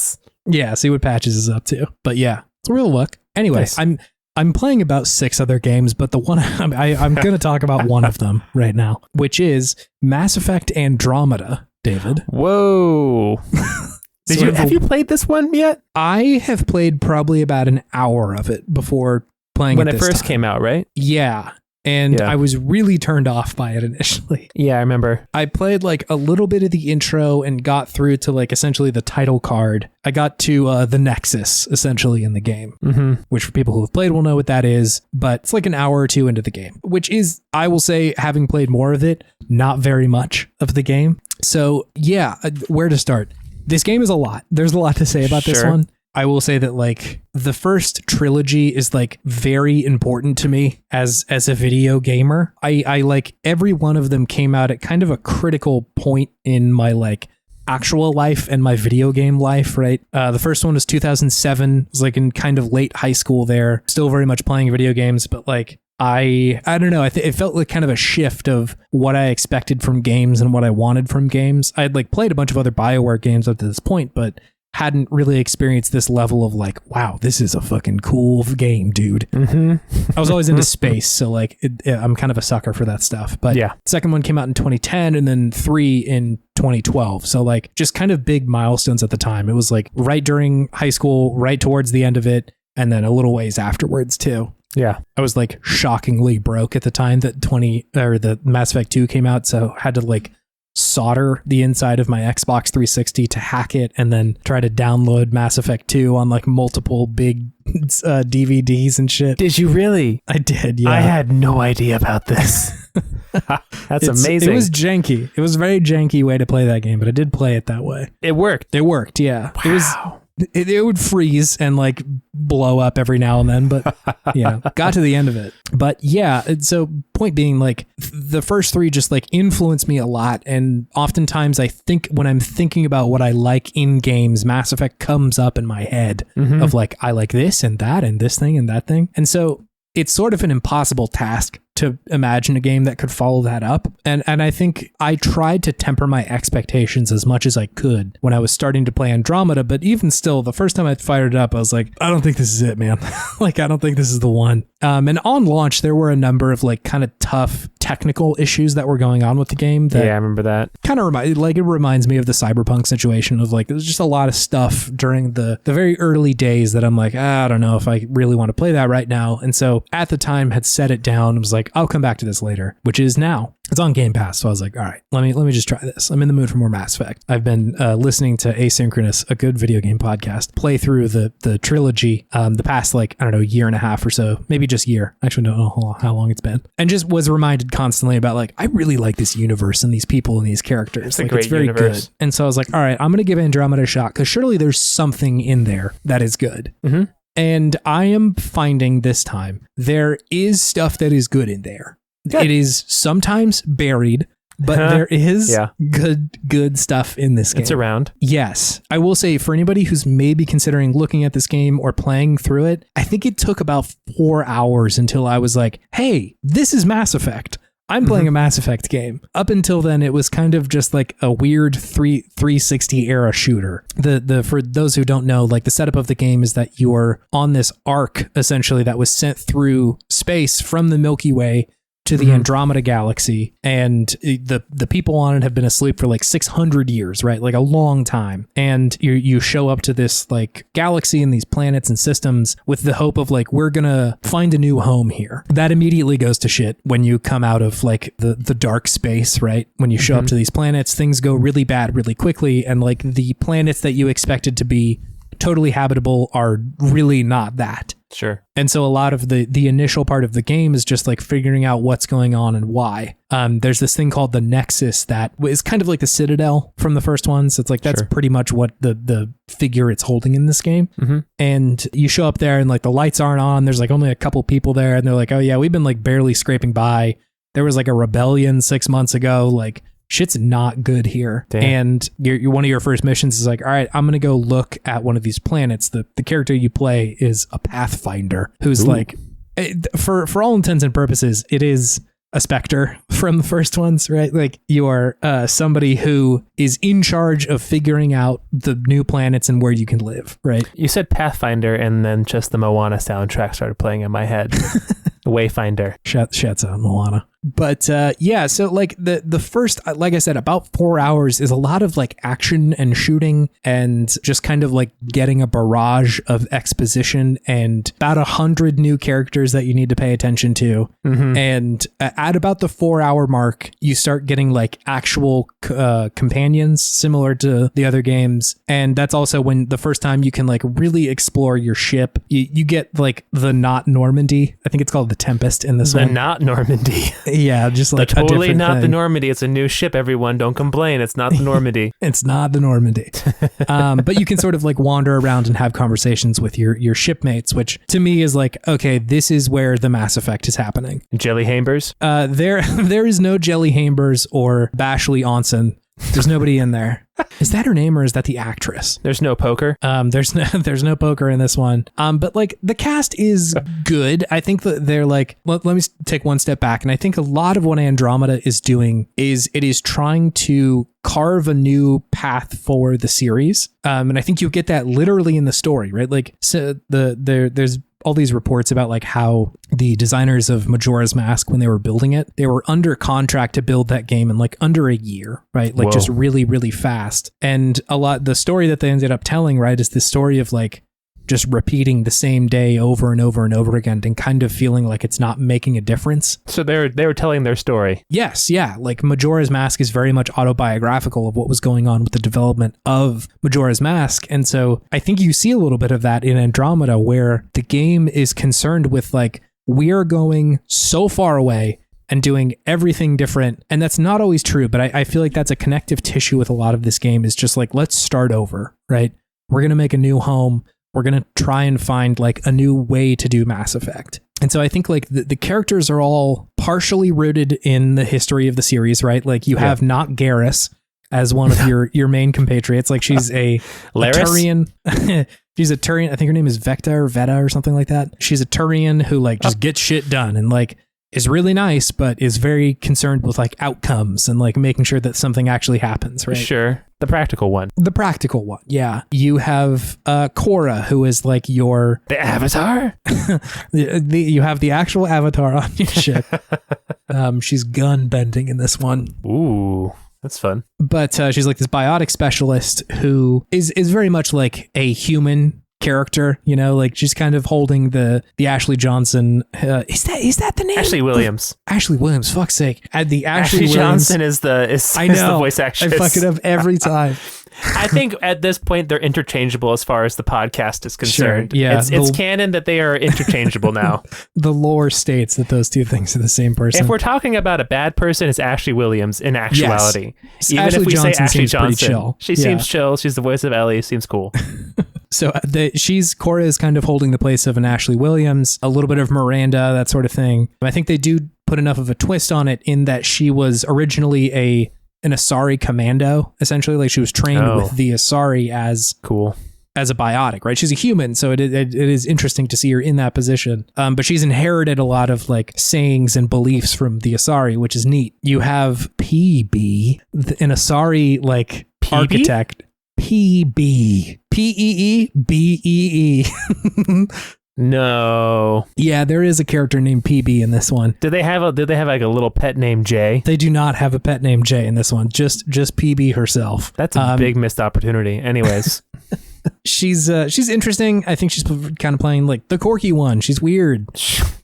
S1: Yeah, see what Patches is up to. But yeah, it's a real look. Anyway, nice. I'm playing about 6 other games, but the one I'm going to talk about one of them right now, which is Mass Effect Andromeda, David.
S2: Whoa. Have you played this one yet?
S1: I have played probably about an hour of it before playing
S2: when
S1: it
S2: this first came out, right?
S1: Yeah. And I was really turned off by it initially.
S2: Yeah, I remember.
S1: I played like a little bit of the intro and got through to like essentially the title card. I got to the Nexus essentially in the game, which for people who have played will know what that is. But it's like an hour or two into the game, which is, I will say, having played more of it, not very much of the game. So yeah, where to start? This game is a lot. There's a lot to say about this one. I will say that like the first trilogy is like very important to me as a video gamer. I like every one of them came out at kind of a critical point in my like actual life and my video game life, right? The first one was 2007. It was like in kind of late high school there. Still very much playing video games, but like I don't know. It felt like kind of a shift of what I expected from games and what I wanted from games. I had like played a bunch of other BioWare games up to this point, but hadn't really experienced this level of like, wow, this is a fucking cool game, dude. I was always into space, so like I'm kind of a sucker for that stuff. But yeah, second one came out in 2010 and then 3 in 2012. So like just kind of big milestones at the time. It was like right during high school, right towards the end of it, and then a little ways afterwards too.
S2: Yeah.
S1: I was like shockingly broke at the time that the Mass Effect 2 came out, so had to like solder the inside of my Xbox 360 to hack it and then try to download Mass Effect 2 on like multiple big DVDs and shit.
S2: Did you really?
S1: I did, yeah.
S2: I had no idea about this. That's amazing.
S1: It was janky. It was a very janky way to play that game, but I did play it that way.
S2: It worked.
S1: It worked, yeah.
S2: Wow.
S1: it would freeze and like blow up every now and then, but got to the end of it. But yeah, so point being, like, the first three just like influenced me a lot, and oftentimes I think when I'm thinking about what I like in games, Mass Effect comes up in my head of like, I like this and that and this thing and that thing. And so it's sort of an impossible task to imagine a game that could follow that up. And I think I tried to temper my expectations as much as I could when I was starting to play Andromeda. But even still, the first time I fired it up, I was like, I don't think this is it, man. Like, I don't think this is the one. And on launch, there were a number of like kind of tough technical issues that were going on with the game. That
S2: I remember that.
S1: Kind of it reminds me of the Cyberpunk situation of like, there's just a lot of stuff during the very early days that I'm like, I don't know if I really want to play that right now. And so at the time had set it down and was like, I'll come back to this later, which is now. It's on Game Pass, so I was like, all right, let me just try this. I'm in the mood for more Mass Effect. I've been listening to Asynchronous, a good video game podcast, play through the trilogy the past, like, I don't know, year and a half or so, maybe just year. I actually don't know how long it's been. And just was reminded constantly about like, I really like this universe and these people and these characters.
S2: It's
S1: like,
S2: a great
S1: it's very
S2: universe.
S1: Good. And so I was like, all right, I'm going to give Andromeda a shot because surely there's something in there that is good. Mm-hmm. And I am finding this time there is stuff that is good in there. Good. It is sometimes buried, but there is good stuff in this game.
S2: It's around.
S1: Yes. I will say, for anybody who's maybe considering looking at this game or playing through it, I think it took about 4 hours until I was like, hey, this is Mass Effect. I'm playing a Mass Effect game. Up until then, it was kind of just like a weird 360 era shooter. The for those who don't know, like, the setup of the game is that you're on this arc, essentially, that was sent through space from the Milky Way to the Andromeda galaxy, and the people on it have been asleep for like 600 years, right? Like a long time. And you show up to this like galaxy and these planets and systems with the hope of like, we're gonna find a new home here. That immediately goes to shit when you come out of like the dark space, right? When you show up to these planets, things go really bad really quickly, and like the planets that you expected to be totally habitable are really not that.
S2: Sure.
S1: And so a lot of the initial part of the game is just like figuring out what's going on and why. There's this thing called the Nexus that is kind of like the Citadel from the first one. So it's like, that's pretty much what the figure it's holding in this game. And you show up there and like the lights aren't on. There's like only a couple people there. And they're like, oh yeah, we've been like barely scraping by. There was like a rebellion 6 months ago. Like, shit's not good here. Damn. And you're one of your first missions is like, all right, I'm going to go look at one of these planets. The character you play is a Pathfinder who's like, for all intents and purposes, it is a Spectre from the first ones, right? Like, you are somebody who is in charge of figuring out the new planets and where you can live, right?
S2: You said Pathfinder, and then just the Moana soundtrack started playing in my head. Wayfinder.
S1: Shouts out Moana. But yeah, so like the first, like I said, about 4 hours is a lot of like action and shooting and just kind of like getting a barrage of exposition and about 100 new characters that you need to pay attention to. And at about the 4 hour mark, you start getting like actual companions similar to the other games. And that's also when the first time you can like really explore your ship. You get like the not Normandy. I think it's called the Tempest in this one.
S2: The not Normandy.
S1: Yeah, just like
S2: totally not
S1: thing.
S2: the Normandy. It's a new ship, everyone. Don't complain. It's not the Normandy.
S1: It's not the Normandy. But you can sort of like wander around and have conversations with your shipmates, which to me is like, okay, this is where the Mass Effect is happening.
S2: Jelly Hambers?
S1: There is no Jelly Hambers or Bashley Onsen. There's nobody in there. Is that her name or is that the actress?
S2: There's no poker.
S1: There's no poker in this one. But like the cast is good. I think that they're like, let me take one step back. And I think a lot of what Andromeda is doing is it is trying to carve a new path for the series. And I think you get that literally in the story, right? Like, so there's all these reports about like how the designers of Majora's Mask, when they were building it, they were under contract to build that game in like under a year, right? Like, just really, really fast. And the story that they ended up telling, right, is this story of like just repeating the same day over and over and over again and kind of feeling like it's not making a difference.
S2: So they were telling their story.
S1: Yes, yeah. Like Majora's Mask is very much autobiographical of what was going on with the development of Majora's Mask. And so I think you see a little bit of that in Andromeda, where the game is concerned with like, we are going so far away and doing everything different. And that's not always true, but I feel like that's a connective tissue with a lot of this game, is just like, let's start over, right? we're going to make a new home. We're going to try and find like a new way to do Mass Effect. And so I think like the characters are all partially rooted in the history of the series, right? Like you have not Garrus as one of your main compatriots. Like she's a Turian. She's a Turian. I think her name is Veta or something like that. She's a Turian who like just gets shit done and like is really nice, but is very concerned with like outcomes and like making sure that something actually happens, right?
S2: Sure. The practical one.
S1: The practical one, yeah. You have Korra, who is like the
S2: Avatar?
S1: You have the actual Avatar on your ship. She's gun bending in this one.
S2: Ooh. That's fun.
S1: But she's like this biotic specialist who is very much like a human character, you know, like she's kind of holding the Ashley Johnson. Is that the name?
S2: Ashley Williams.
S1: Ashley Williams. Fuck's sake. The Ashley Williams.
S2: Johnson is the voice actress.
S1: I fuck it up every time.
S2: I think at this point they're interchangeable as far as the podcast is concerned.
S1: Sure, yeah,
S2: it's canon that they are interchangeable now.
S1: The lore states that those two things are the same person.
S2: If we're talking about a bad person, it's Ashley Williams in actuality.
S1: Yes.
S2: Even
S1: Ashley
S2: if we
S1: Johnson
S2: say Ashley Johnson,
S1: chill.
S2: She seems chill. She's the voice of Ellie. Seems cool.
S1: So Korra is kind of holding the place of an Ashley Williams, a little bit of Miranda, that sort of thing. I think they do put enough of a twist on it in that she was originally an Asari commando, essentially. Like she was trained with the Asari as a biotic, right? She's a human, so it is interesting to see her in that position. But she's inherited a lot of like sayings and beliefs from the Asari, which is neat. You have PB, an Asari like architect. PB. P-E-E-B-E-E.
S2: No.
S1: Yeah, there is a character named PB in this one.
S2: Did they have like a little pet named Jay?
S1: They do not have a pet named Jay in this one. Just PB herself.
S2: That's a big missed opportunity. Anyways.
S1: She's interesting. I think she's kind of playing like the quirky one. She's weird,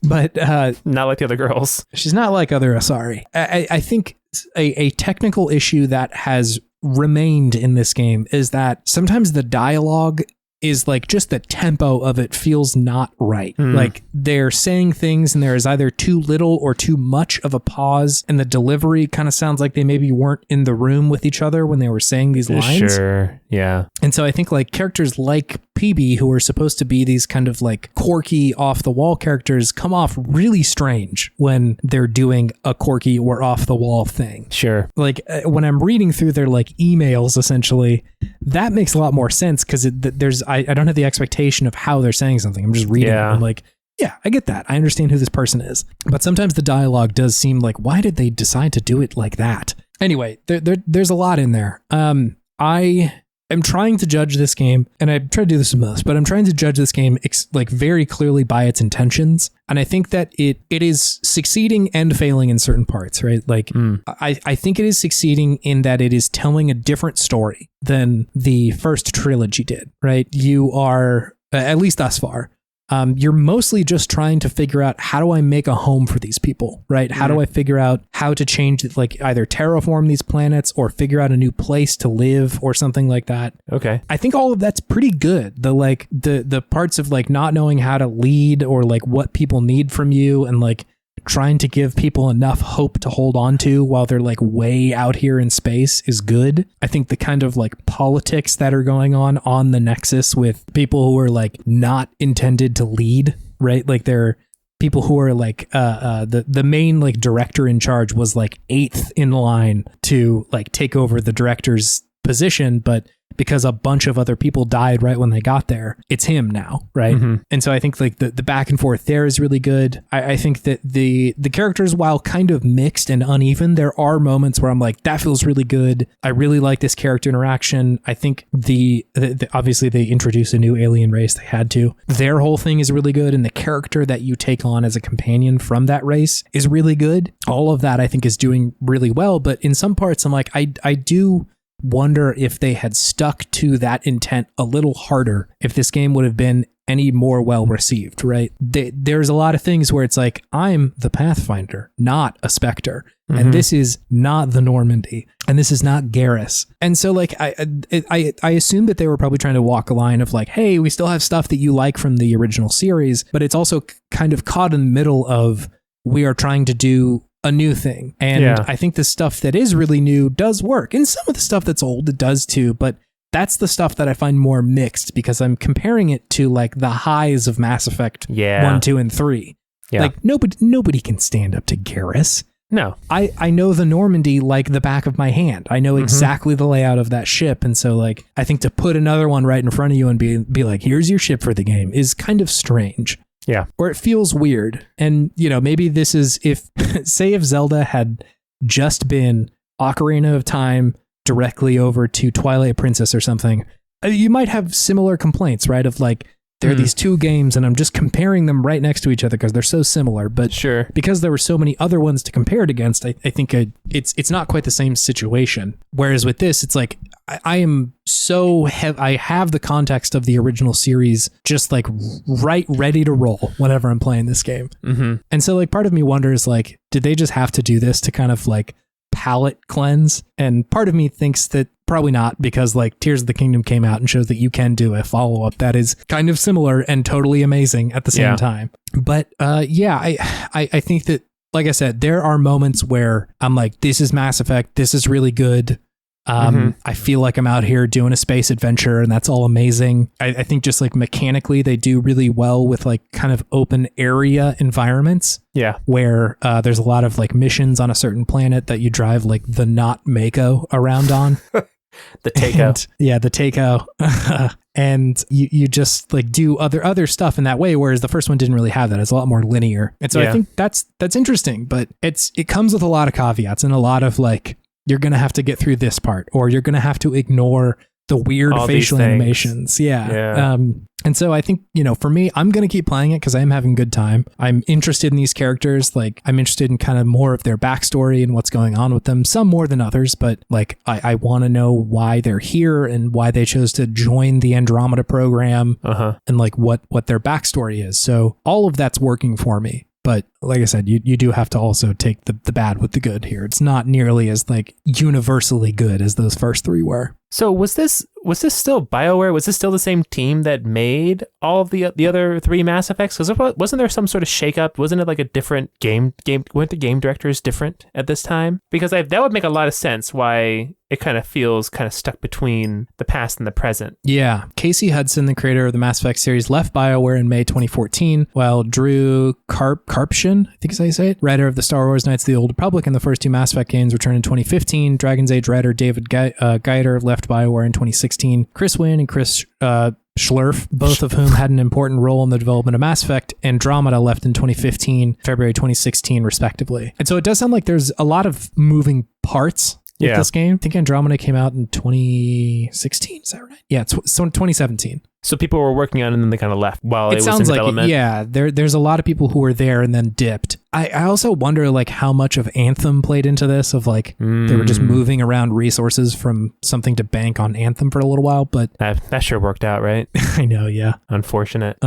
S1: but
S2: not like the other girls.
S1: She's not like other Asari. I think a technical issue that has remained in this game is that sometimes the dialogue is like just the tempo of it feels not right. Like they're saying things and there is either too little or too much of a pause, and the delivery kind of sounds like they maybe weren't in the room with each other when they were saying these lines.
S2: Sure, yeah.
S1: And so I think like characters like PB, who are supposed to be these kind of like quirky off the wall characters, come off really strange when they're doing a quirky or off the wall thing.
S2: Sure.
S1: Like when I'm reading through their like emails, essentially, that makes a lot more sense because I don't have the expectation of how they're saying something. I'm just reading it. I'm like, yeah, I get that. I understand who this person is. But sometimes the dialogue does seem like, why did they decide to do it like that? Anyway, there's a lot in there. I am trying to judge this game, and I try to do this with most, but I'm trying to judge this game like very clearly by its intentions. And I think that it is succeeding and failing in certain parts, right? Like I think it is succeeding in that it is telling a different story than the first trilogy did, right? You are, at least thus far, you're mostly just trying to figure out, how do I make a home for these people, right? How do I figure out how to change, like either terraform these planets or figure out a new place to live or something like that.
S2: Okay.
S1: I think all of that's pretty good. The parts of like not knowing how to lead or like what people need from you and like trying to give people enough hope to hold on to while they're like way out here in space is good. I think the kind of like politics that are going on the Nexus with people who are like not intended to lead, right? Like they're people who are like the main like director in charge was like 8th in line to like take over the director's position, but because a bunch of other people died right when they got there, it's him now, right? And so I think like the back and forth there is really good. I think that the characters, while kind of mixed and uneven, there are moments where I'm like, that feels really good. I really like this character interaction. I think the obviously they introduced a new alien race. They had to. Their whole thing is really good, and the character that you take on as a companion from that race is really good. All of that I think is doing really well, but in some parts I'm like, I do wonder if they had stuck to that intent a little harder, if this game would have been any more well received, right? There's a lot of things where it's like, I'm the Pathfinder, not a Spectre. And this is not the Normandy, and this is not Garrus. And so like I assume that they were probably trying to walk a line of like, hey, we still have stuff that you like from the original series, but it's also kind of caught in the middle of, we are trying to do a new thing. And I think the stuff that is really new does work. And some of the stuff that's old, it does too. But that's the stuff that I find more mixed because I'm comparing it to like the highs of Mass Effect 1, 2, and 3. Yeah. Like nobody can stand up to Garrus.
S2: No.
S1: I know the Normandy like the back of my hand. I know exactly the layout of that ship. And so like, I think to put another one right in front of you and be like, here's your ship for the game is kind of strange.
S2: Yeah.
S1: Or it feels weird. And, you know, maybe this is if Zelda had just been Ocarina of Time directly over to Twilight Princess or something, you might have similar complaints, right? Of like, there are these two games and I'm just comparing them right next to each other because they're so similar. But
S2: sure,
S1: because there were so many other ones to compare it against, I think it's not quite the same situation. Whereas with this, it's like I am so I have the context of the original series just like right ready to roll whenever I'm playing this game.
S2: Mm-hmm.
S1: And so like part of me wonders like, did they just have to do this to kind of like palette cleanse? And part of me thinks that probably not, because like Tears of the Kingdom came out and shows that you can do a follow-up that is kind of similar and totally amazing at the same time. But I think that, like I said, there are moments where I'm like, this is Mass Effect, this is really good. I feel like I'm out here doing a space adventure and that's all amazing. I think just like mechanically they do really well with like kind of open area environments.
S2: Yeah. Where
S1: there's a lot of like missions on a certain planet that you drive like the not Mako around on.
S2: The Takeo.
S1: The Takeo. And you just like do other stuff in that way, whereas the first one didn't really have that. It's a lot more linear. And so I think that's interesting, but it comes with a lot of caveats and a lot of like, you're going to have to get through this part, or you're going to have to ignore the weird all facial animations. Yeah. And so I think, you know, for me, I'm going to keep playing it because I am having a good time. I'm interested in these characters. Like I'm interested in kind of more of their backstory and what's going on with them, some more than others, but like I want to know why they're here and why they chose to join the Andromeda program and like what their backstory is. So all of that's working for me. But like I said, you do have to also take the bad with the good here. It's not nearly as like universally good as those first three were.
S2: So was this still BioWare? Was this still the same team that made all of the other three Mass Effects? Because wasn't there some sort of shakeup? Wasn't it like a different game? Weren't the game directors different at this time? Because that would make a lot of sense why it kind of feels kind of stuck between the past and the present.
S1: Yeah. Casey Hudson, the creator of the Mass Effect series, left BioWare in May 2014, while Drew Karpyshyn, I think is how you say it, writer of the Star Wars Knights of the Old Republic and the first two Mass Effect games, returned in 2015. Dragon's Age writer David Geider left BioWare in 2016. Chris Wynn and Chris Schlurf, both of whom had an important role in the development of Mass Effect Andromeda, left in 2015, February 2016, respectively. And so it does sound like there's a lot of moving parts with this game. I think Andromeda came out in 2016, is that right? Yeah, it's 2017.
S2: So people were working on it and then they kind of left while it was in development.
S1: There's a lot of people who were there and then dipped. I also wonder like how much of Anthem played into this, of like they were just moving around resources from something to bank on Anthem for a little while, but
S2: that sure worked out, right?
S1: I know, yeah.
S2: Unfortunate.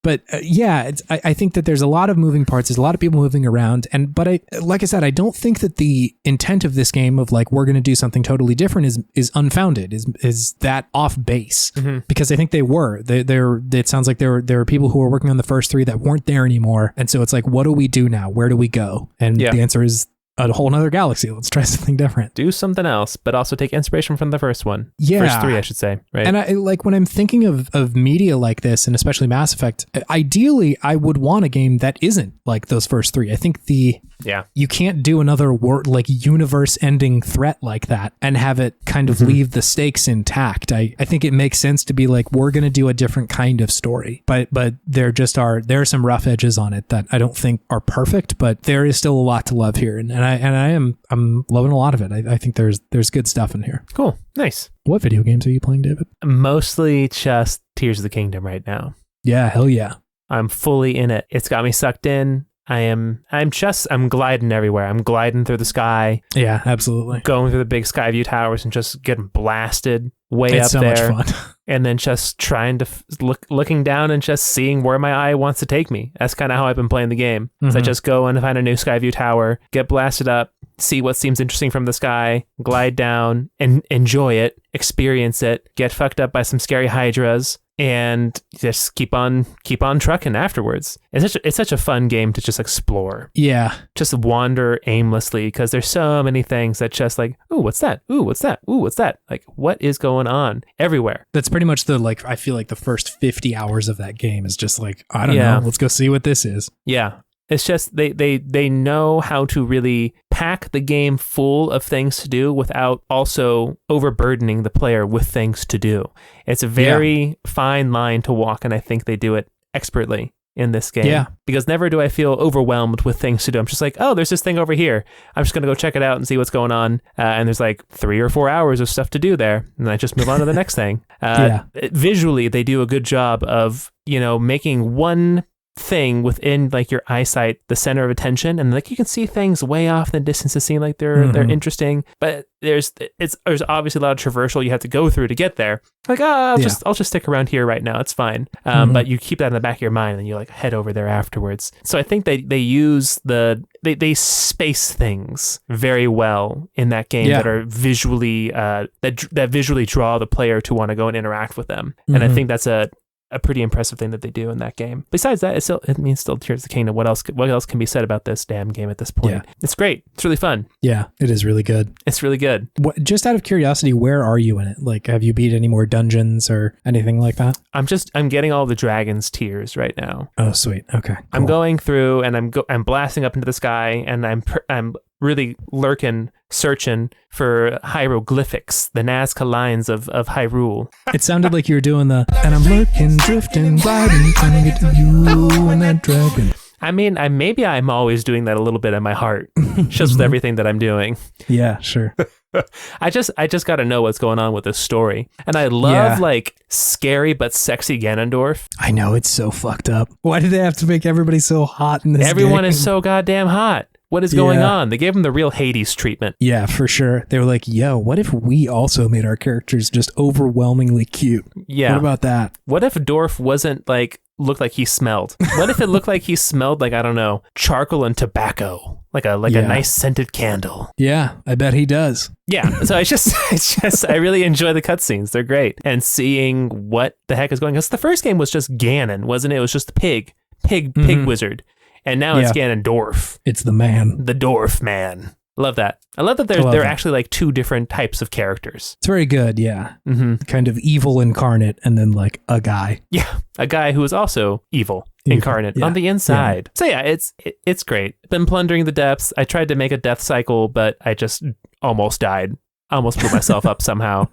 S1: But I think that there's a lot of moving parts. There's a lot of people moving around. But like I said, I don't think that the intent of this game of like, we're going to do something totally different is unfounded, is that off base. Because I think they were. It sounds like there were people who were working on the first three that weren't there anymore. And so it's like, what do we do now? Where do we go? And the answer is a whole nother galaxy. Let's try something different.
S2: Do something else, but also take inspiration from the first one.
S1: Yeah.
S2: First three, I should say. Right.
S1: And I like when I'm thinking of media like this, and especially Mass Effect, ideally I would want a game that isn't like those first three. I think you can't do another like universe ending threat like that and have it kind of leave the stakes intact. I think it makes sense to be like, we're going to do a different kind of story, but there are some rough edges on it that I don't think are perfect, but there is still a lot to love here. And I'm loving a lot of it. I think there's good stuff in here.
S2: Cool. Nice.
S1: What video games are you playing, David?
S2: Mostly just Tears of the Kingdom right now.
S1: Yeah. Hell yeah.
S2: I'm fully in it. It's got me sucked in. I'm gliding everywhere. I'm gliding through the sky.
S1: Yeah, absolutely.
S2: Going through the big Skyview towers and just getting blasted way up there. It's so much fun. And then just trying to looking down and just seeing where my eye wants to take me. That's kind of how I've been playing the game. So I just go and find a new Skyview tower, get blasted up, see what seems interesting from the sky, glide down and enjoy it, experience it, get fucked up by some scary hydras, and just keep on trucking afterwards. It's such a fun game to just explore.
S1: Yeah.
S2: Just wander aimlessly because there's so many things that just like, ooh, what's that? Ooh, what's that? Ooh, what's that? Like, what is going on everywhere?
S1: That's pretty much I feel like the first 50 hours of that game is just like, I don't know, let's go see what this is.
S2: Yeah. It's just they know how to really pack the game full of things to do without also overburdening the player with things to do. It's a very fine line to walk, and I think they do it expertly in this game. Yeah. Because never do I feel overwhelmed with things to do. I'm just like, oh, there's this thing over here. I'm just going to go check it out and see what's going on. And there's like 3 or 4 hours of stuff to do there. And I just move on to the next thing. Visually, they do a good job of, making one thing within like your eyesight the center of attention, and like you can see things way off in the distance to seem like they're interesting, but there's obviously a lot of traversal you have to go through to get there. Like, I'll just stick around here right now, it's fine. But you keep that in the back of your mind and you like head over there afterwards. So I think they use they space things very well in that game that are visually that visually draw the player to want to go and interact with them. And I think that's a pretty impressive thing that they do in that game. Besides that, still Tears of the Kingdom. What else can be said about this damn game at this point? Yeah. It's great. It's really fun.
S1: Yeah, it is really good.
S2: It's really good.
S1: Just out of curiosity, where are you in it? Like, have you beat any more dungeons or anything like that?
S2: I'm getting all the dragon's tears right now.
S1: Oh, sweet. Okay. Cool.
S2: I'm going through and I'm blasting up into the sky, and I'm really searching for hieroglyphics, the Nazca lines of Hyrule.
S1: It sounded like you were doing and I'm lurking, drifting, gliding, trying to get to you and that dragon.
S2: I mean, maybe I'm always doing that a little bit in my heart, just with everything that I'm doing.
S1: Yeah, sure.
S2: I just got to know what's going on with this story. And I love like scary but sexy Ganondorf.
S1: I know, it's so fucked up. Why did they have to make everybody so hot in this
S2: Everyone
S1: game?
S2: Is so goddamn hot. What is going on? They gave him the real Hades treatment.
S1: Yeah, for sure. They were like, yo, what if we also made our characters just overwhelmingly cute? Yeah. What about that?
S2: What if Dorf wasn't looked like he smelled? What if it looked like he smelled like, I don't know, charcoal and tobacco? Like a nice scented candle.
S1: Yeah, I bet he does.
S2: Yeah. So I really enjoy the cutscenes. They're great. And seeing what the heck is going on. Because the first game was just Ganon, wasn't it? It was just the pig wizard. And now it's Ganondorf.
S1: It's the man.
S2: The Dwarf man. Love that. I love that they're actually like two different types of characters.
S1: It's very good, yeah. Mm-hmm. Kind of evil incarnate, and then like a guy.
S2: Yeah, a guy who is also evil incarnate on the inside. Yeah. So it's great. Been plundering the depths. I tried to make a death cycle, but I just almost died. Almost blew myself up somehow.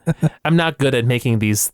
S2: I'm not good at making these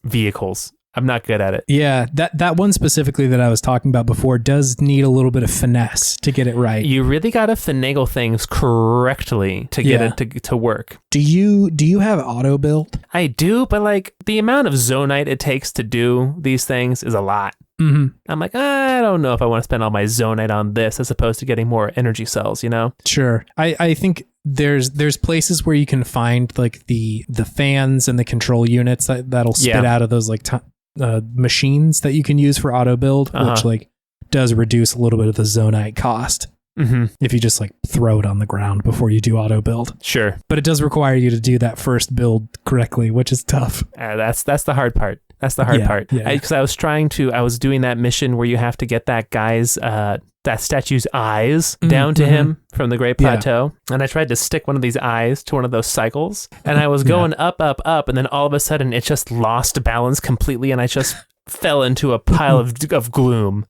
S2: vehicles. I'm not good at it.
S1: Yeah, that one specifically that I was talking about before does need a little bit of finesse to get it right.
S2: You really got to finagle things correctly to get it to work.
S1: Do you have auto build?
S2: I do, but like the amount of zonite it takes to do these things is a lot. Mm-hmm. I'm like, I don't know if I want to spend all my zonite on this as opposed to getting more energy cells, you know?
S1: Sure. I think there's places where you can find like the fans and the control units that'll spit out of those like machines that you can use for auto build, which like does reduce a little bit of the zonite cost. Mm-hmm. If you just like throw it on the ground before you do auto build.
S2: Sure.
S1: But it does require you to do that first build correctly, which is tough.
S2: That's the hard part. That's the hard part. Because I was doing that mission where you have to get that guy's that statue's eyes down to him from the Great Plateau. And I tried to stick one of these eyes to one of those cycles. And I was going up, and then all of a sudden it just lost balance completely, and I just fell into a pile of gloom.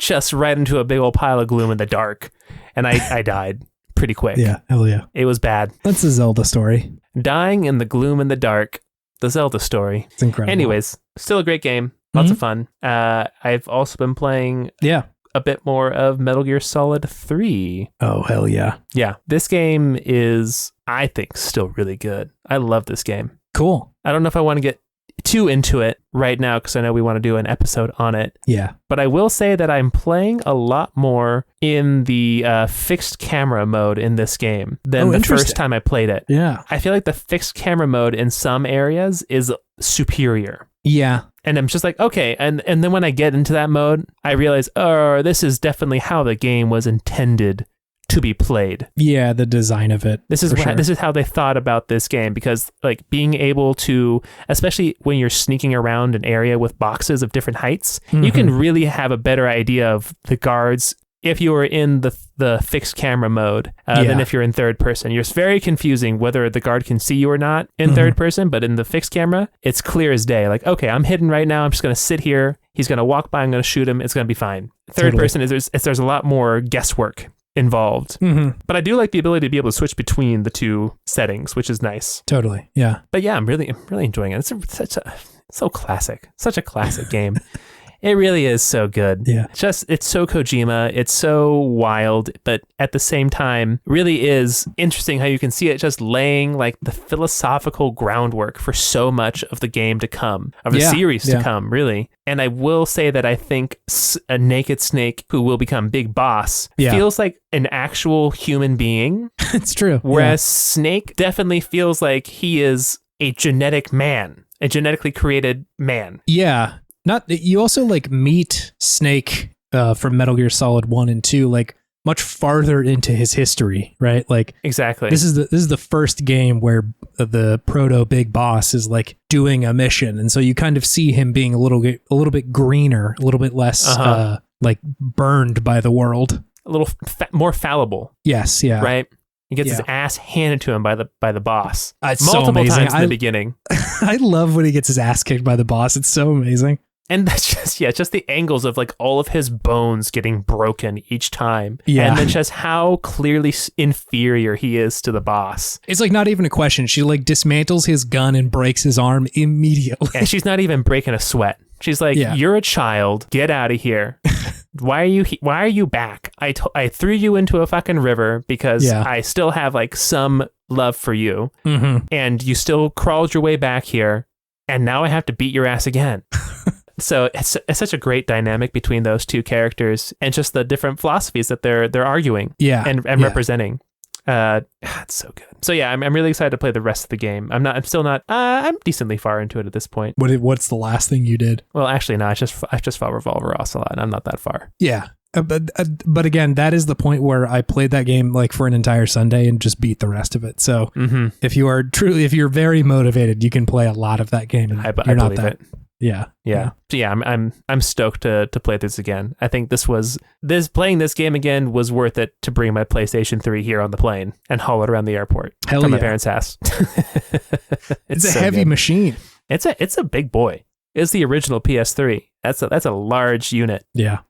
S2: Just right into a big old pile of gloom in the dark. And I died pretty quick.
S1: Yeah, hell yeah.
S2: It was bad.
S1: That's a Zelda story.
S2: Dying in the gloom in the dark. The Zelda story.
S1: It's incredible.
S2: Anyways, still a great game. Lots of fun. I've also been playing a bit more of Metal Gear Solid 3.
S1: Oh, hell yeah.
S2: Yeah. This game is, I think, still really good. I love this game.
S1: Cool.
S2: I don't know if I want to get too into it right now because I know we want to do an episode on it.
S1: Yeah.
S2: But I will say that I'm playing a lot more in the fixed camera mode in this game than the first time I played it.
S1: Yeah.
S2: I feel like the fixed camera mode in some areas is superior.
S1: Yeah.
S2: And I'm just like, okay. And then when I get into that mode, I realize, oh, this is definitely how the game was intended to be played.
S1: Yeah, the design of it.
S2: This is how they thought about this game, because like being able to, especially when you're sneaking around an area with boxes of different heights, you can really have a better idea of the guards if you are in the fixed camera mode than if you're in third person. It's very confusing whether the guard can see you or not in third person, but in the fixed camera, it's clear as day. Like, okay, I'm hidden right now. I'm just going to sit here. He's going to walk by. I'm going to shoot him. It's going to be fine. Third person, there's a lot more guesswork involved. But I do like the ability to be able to switch between the two settings, which is nice.
S1: Totally. Yeah.
S2: But yeah, I'm really enjoying it. It's so classic. Such a classic game. It really is so good.
S1: Yeah.
S2: It's so Kojima. It's so wild, but at the same time, really is interesting how you can see it just laying like the philosophical groundwork for so much of the game to come, of the series to come, really. And I will say that I think a Naked Snake, who will become Big Boss, feels like an actual human being.
S1: It's true.
S2: Whereas Snake definitely feels like he is a genetic man, a genetically created man.
S1: Yeah. You also like meet Snake from Metal Gear Solid 1 and 2 like much farther into his history, right? Like
S2: exactly.
S1: This is the first game where the proto Big Boss is like doing a mission, and so you kind of see him being a little bit greener, a little bit less like burned by the world,
S2: a little more fallible.
S1: Yes, yeah,
S2: right. He gets his ass handed to him by the boss
S1: multiple
S2: times in the beginning.
S1: I love when he gets his ass kicked by the boss. It's so amazing.
S2: And that's just the angles of like all of his bones getting broken each time.
S1: Yeah.
S2: And then just how clearly inferior he is to the boss.
S1: It's like not even a question. She like dismantles his gun and breaks his arm immediately.
S2: And she's not even breaking a sweat. She's like, you're a child. Get out of here. Why are you back? I threw you into a fucking river because I still have like some love for you. And you still crawled your way back here. And now I have to beat your ass again. So it's such a great dynamic between those two characters and just the different philosophies that they're arguing and representing. It's so good. So yeah, I'm really excited to play the rest of the game. I'm decently far into it at this point.
S1: What's the last thing you did?
S2: Well, actually, no, I just fought Revolver Ocelot, and I'm not that far.
S1: Yeah. But again, that is the point where I played that game like for an entire Sunday and just beat the rest of it. So if you're very motivated, you can play a lot of that game. And
S2: I believe it.
S1: Yeah.
S2: So yeah, I'm stoked to play this again. I think playing this game again was worth it to bring my PlayStation 3 here on the plane and haul it around the airport from my parents' house.
S1: It's a so heavy machine.
S2: It's a big boy. It's the original PS3. That's a large unit.
S1: Yeah.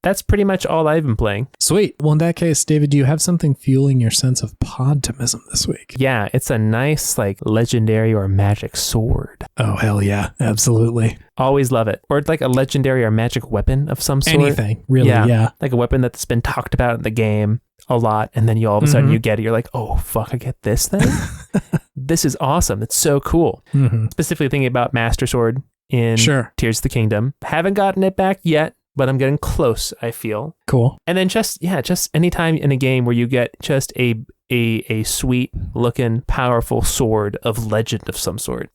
S2: That's pretty much all I've been playing.
S1: Sweet. Well, in that case, David, do you have something fueling your sense of podtimism this week?
S2: Yeah, it's a nice like legendary or magic sword.
S1: Oh, hell yeah. Absolutely.
S2: Always love it. Or like a legendary or magic weapon of some sort.
S1: Anything, really, yeah.
S2: Like a weapon that's been talked about in the game a lot, and then you all of a sudden you get it. You're like, oh, fuck, I get this thing? This is awesome. It's so cool. Specifically thinking about Master Sword in Tears of the Kingdom. Haven't gotten it back yet, but I'm getting close, I feel.
S1: Cool.
S2: And then just anytime in a game where you get just a sweet looking, powerful sword of legend of some sort,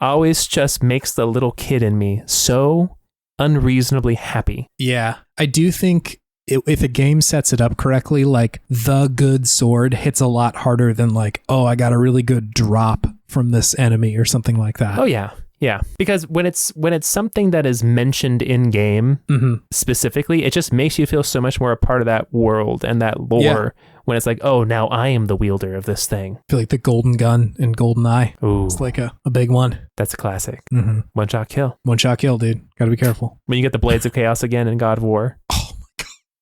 S2: always just makes the little kid in me so unreasonably happy.
S1: Yeah. I do think if a game sets it up correctly, like the good sword hits a lot harder than like, oh, I got a really good drop from this enemy or something like that.
S2: Oh, yeah. Yeah, because when it's something that is mentioned in game specifically, it just makes you feel so much more a part of that world and that lore. When it's like, oh, now I am the wielder of this thing. I feel like
S1: the golden gun in GoldenEye.
S2: Ooh,
S1: it's like a big one.
S2: That's a classic. One shot kill.
S1: One shot kill, dude. Got to be careful.
S2: When you get the Blades of Chaos again in God of War.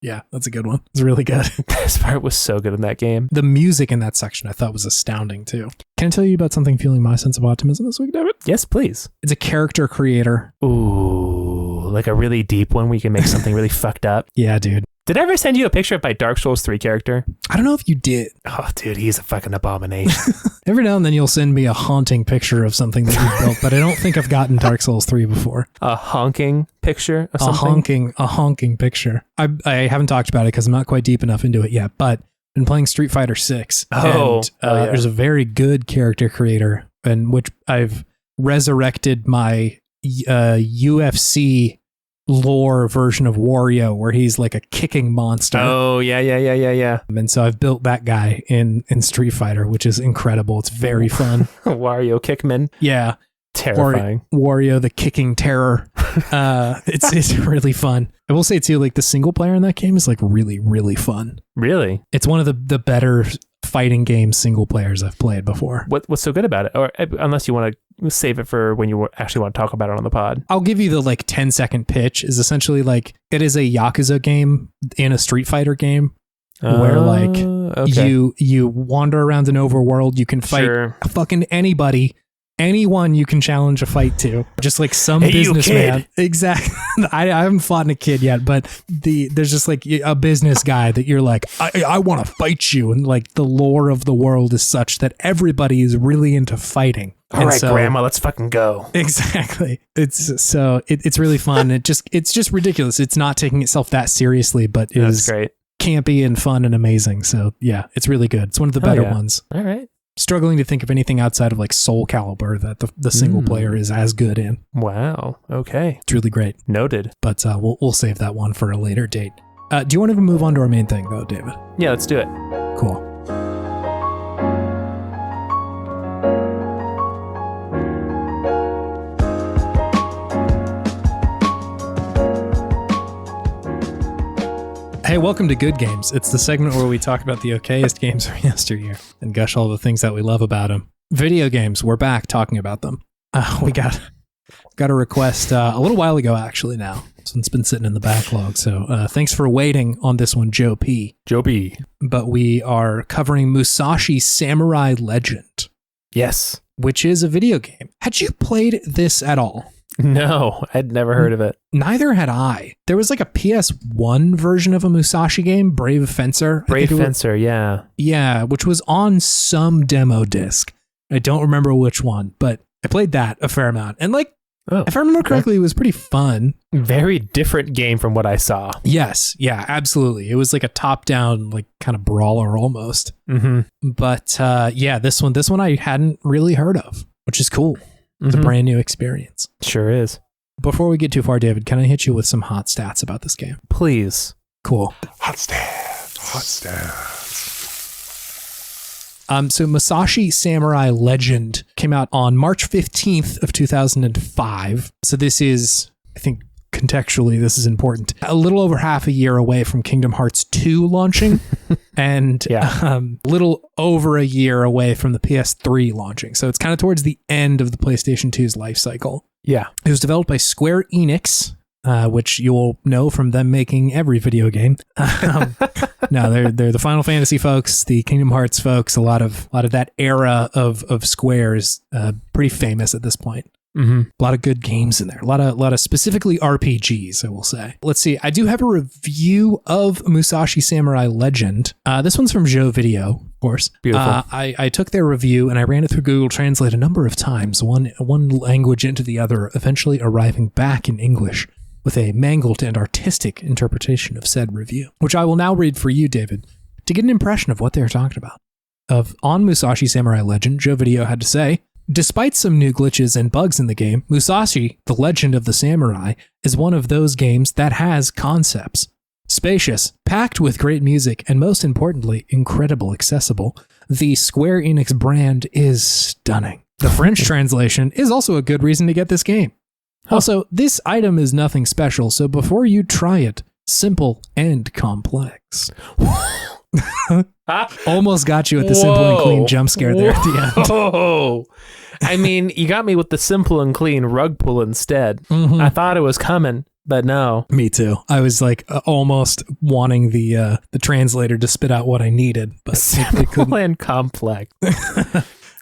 S1: Yeah, that's a good one. It's really good.
S2: This part was so good in that game.
S1: The music in that section I thought was astounding too. Can I tell you about something fueling my sense of optimism this week, David?
S2: Yes, please.
S1: It's a character creator.
S2: Ooh, like a really deep one where you can make something really fucked up.
S1: Yeah, dude.
S2: Did I ever send you a picture of my Dark Souls 3 character?
S1: I don't know if you did.
S2: Oh, dude, he's a fucking abomination.
S1: Every now and then you'll send me a haunting picture of something that you've built, but I don't think I've gotten Dark Souls 3 before.
S2: A honking picture of something?
S1: A honking picture. I haven't talked about it because I'm not quite deep enough into it yet, but I've been playing Street Fighter 6. There's a very good character creator in which I've resurrected my UFC lore version of Wario where he's like a kicking monster.
S2: Oh, yeah.
S1: And so I've built that guy in Street Fighter, which is incredible. It's very fun.
S2: Wario Kickman.
S1: Yeah.
S2: Terrifying.
S1: Wario the kicking terror. It's really fun. I will say too, like the single player in that game is like really, really fun.
S2: Really?
S1: It's one of the better fighting game single players I've played before.
S2: What's so good about it? Or unless you want to save it for when you actually want to talk about it on the pod.
S1: I'll give you the like 10-second pitch. Is essentially like it is a Yakuza game in a Street Fighter game where like you wander around an overworld. You can fight fucking anybody. Anyone you can challenge a fight to, just like some businessman. Exactly. I haven't fought a kid yet, but there's just like a business guy that you're like, I want to fight you. And like the lore of the world is such that everybody is really into fighting.
S2: All right, Grandma, let's fucking go.
S1: Exactly. It's really fun. It's just ridiculous. It's not taking itself that seriously, but it is
S2: great,
S1: campy and fun and amazing. So yeah, it's really good. It's one of the better ones.
S2: All right.
S1: Struggling to think of anything outside of like Soul Calibur that the single player is as good in.
S2: Wow. Okay.
S1: It's really great.
S2: Noted.
S1: But we'll save that one for a later date. Do you want to move on to our main thing though, David?
S2: Yeah, let's do it.
S1: Cool. Hey, welcome to Good Games. It's the segment where we talk about the okayest games from yesteryear and gush all the things that we love about them. Video games, we're back talking about them. We got a request a little while ago, actually, now. So it's been sitting in the backlog. So thanks for waiting on this one, Joe P. But we are covering Musashi Samurai Legend.
S2: Yes.
S1: Which is a video game. Had you played this at all?
S2: No, I'd never heard of it.
S1: Neither had I. There was like a PS1 version of a Musashi game, Brave Fencer.
S2: Yeah.
S1: Yeah, which was on some demo disc. I don't remember which one, but I played that a fair amount. And like, if I remember correctly, it was pretty fun.
S2: Very different game from what I saw.
S1: Yes. Yeah, absolutely. It was like a top-down, like kind of brawler almost.
S2: Mm-hmm.
S1: But yeah, this one I hadn't really heard of, which is cool. It's a brand new experience.
S2: Sure is.
S1: Before we get too far, David, can I hit you with some hot stats about this game?
S2: Please.
S1: Cool.
S3: Hot stats.
S1: So Musashi Samurai Legend came out on March 15th of 2005. So this is, I think contextually, this is important. A little over half a year away from Kingdom Hearts 2 launching and a little over a year away from the PS3 launching. So it's kind of towards the end of the PlayStation 2's life cycle.
S2: Yeah.
S1: It was developed by Square Enix, which you'll know from them making every video game. No, they're the Final Fantasy folks, the Kingdom Hearts folks. A lot of that era of Square is pretty famous at this point.
S2: Mm-hmm.
S1: A lot of good games in there. A lot of specifically RPGs, I will say. Let's see. I do have a review of Musashi Samurai Legend. This one's from Joe Video, of course.
S2: Beautiful.
S1: I took their review and I ran it through Google Translate a number of times, one language into the other, eventually arriving back in English with a mangled and artistic interpretation of said review, which I will now read for you, David, to get an impression of what they're talking about. On Musashi Samurai Legend, Joe Video had to say, despite some new glitches and bugs in the game, Musashi, the Legend of the Samurai, is one of those games that has concepts. Spacious, packed with great music, and most importantly, incredible accessible, the Square Enix brand is stunning. The French translation is also a good reason to get this game. Also, this item is nothing special, so before you try it, simple and complex. Almost got you at the simple and clean jump scare there at the end.
S2: Oh, I mean, you got me with the simple and clean rug pull instead.
S1: Mm-hmm.
S2: I thought it was coming, but no.
S1: Me too. I was like almost wanting the translator to spit out what I needed, but
S2: simple and complex.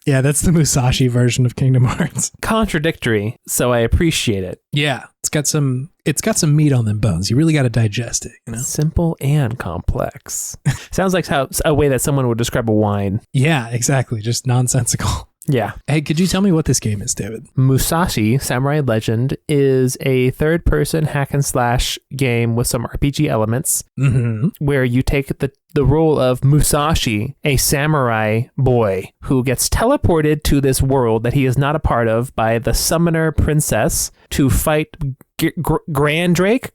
S1: Yeah, that's the Musashi version of Kingdom Hearts.
S2: Contradictory, so I appreciate it.
S1: Yeah, it's got some meat on them bones. You really got to digest it, you know?
S2: Simple and complex. Sounds like a way that someone would describe a wine.
S1: Yeah, exactly. Just nonsensical.
S2: Yeah.
S1: Hey, could you tell me what this game is, David?
S2: Musashi Samurai Legend is a third-person hack and slash game with some RPG elements, where you take the role of Musashi, a samurai boy who gets teleported to this world that he is not a part of by the summoner princess to fight Gandrake.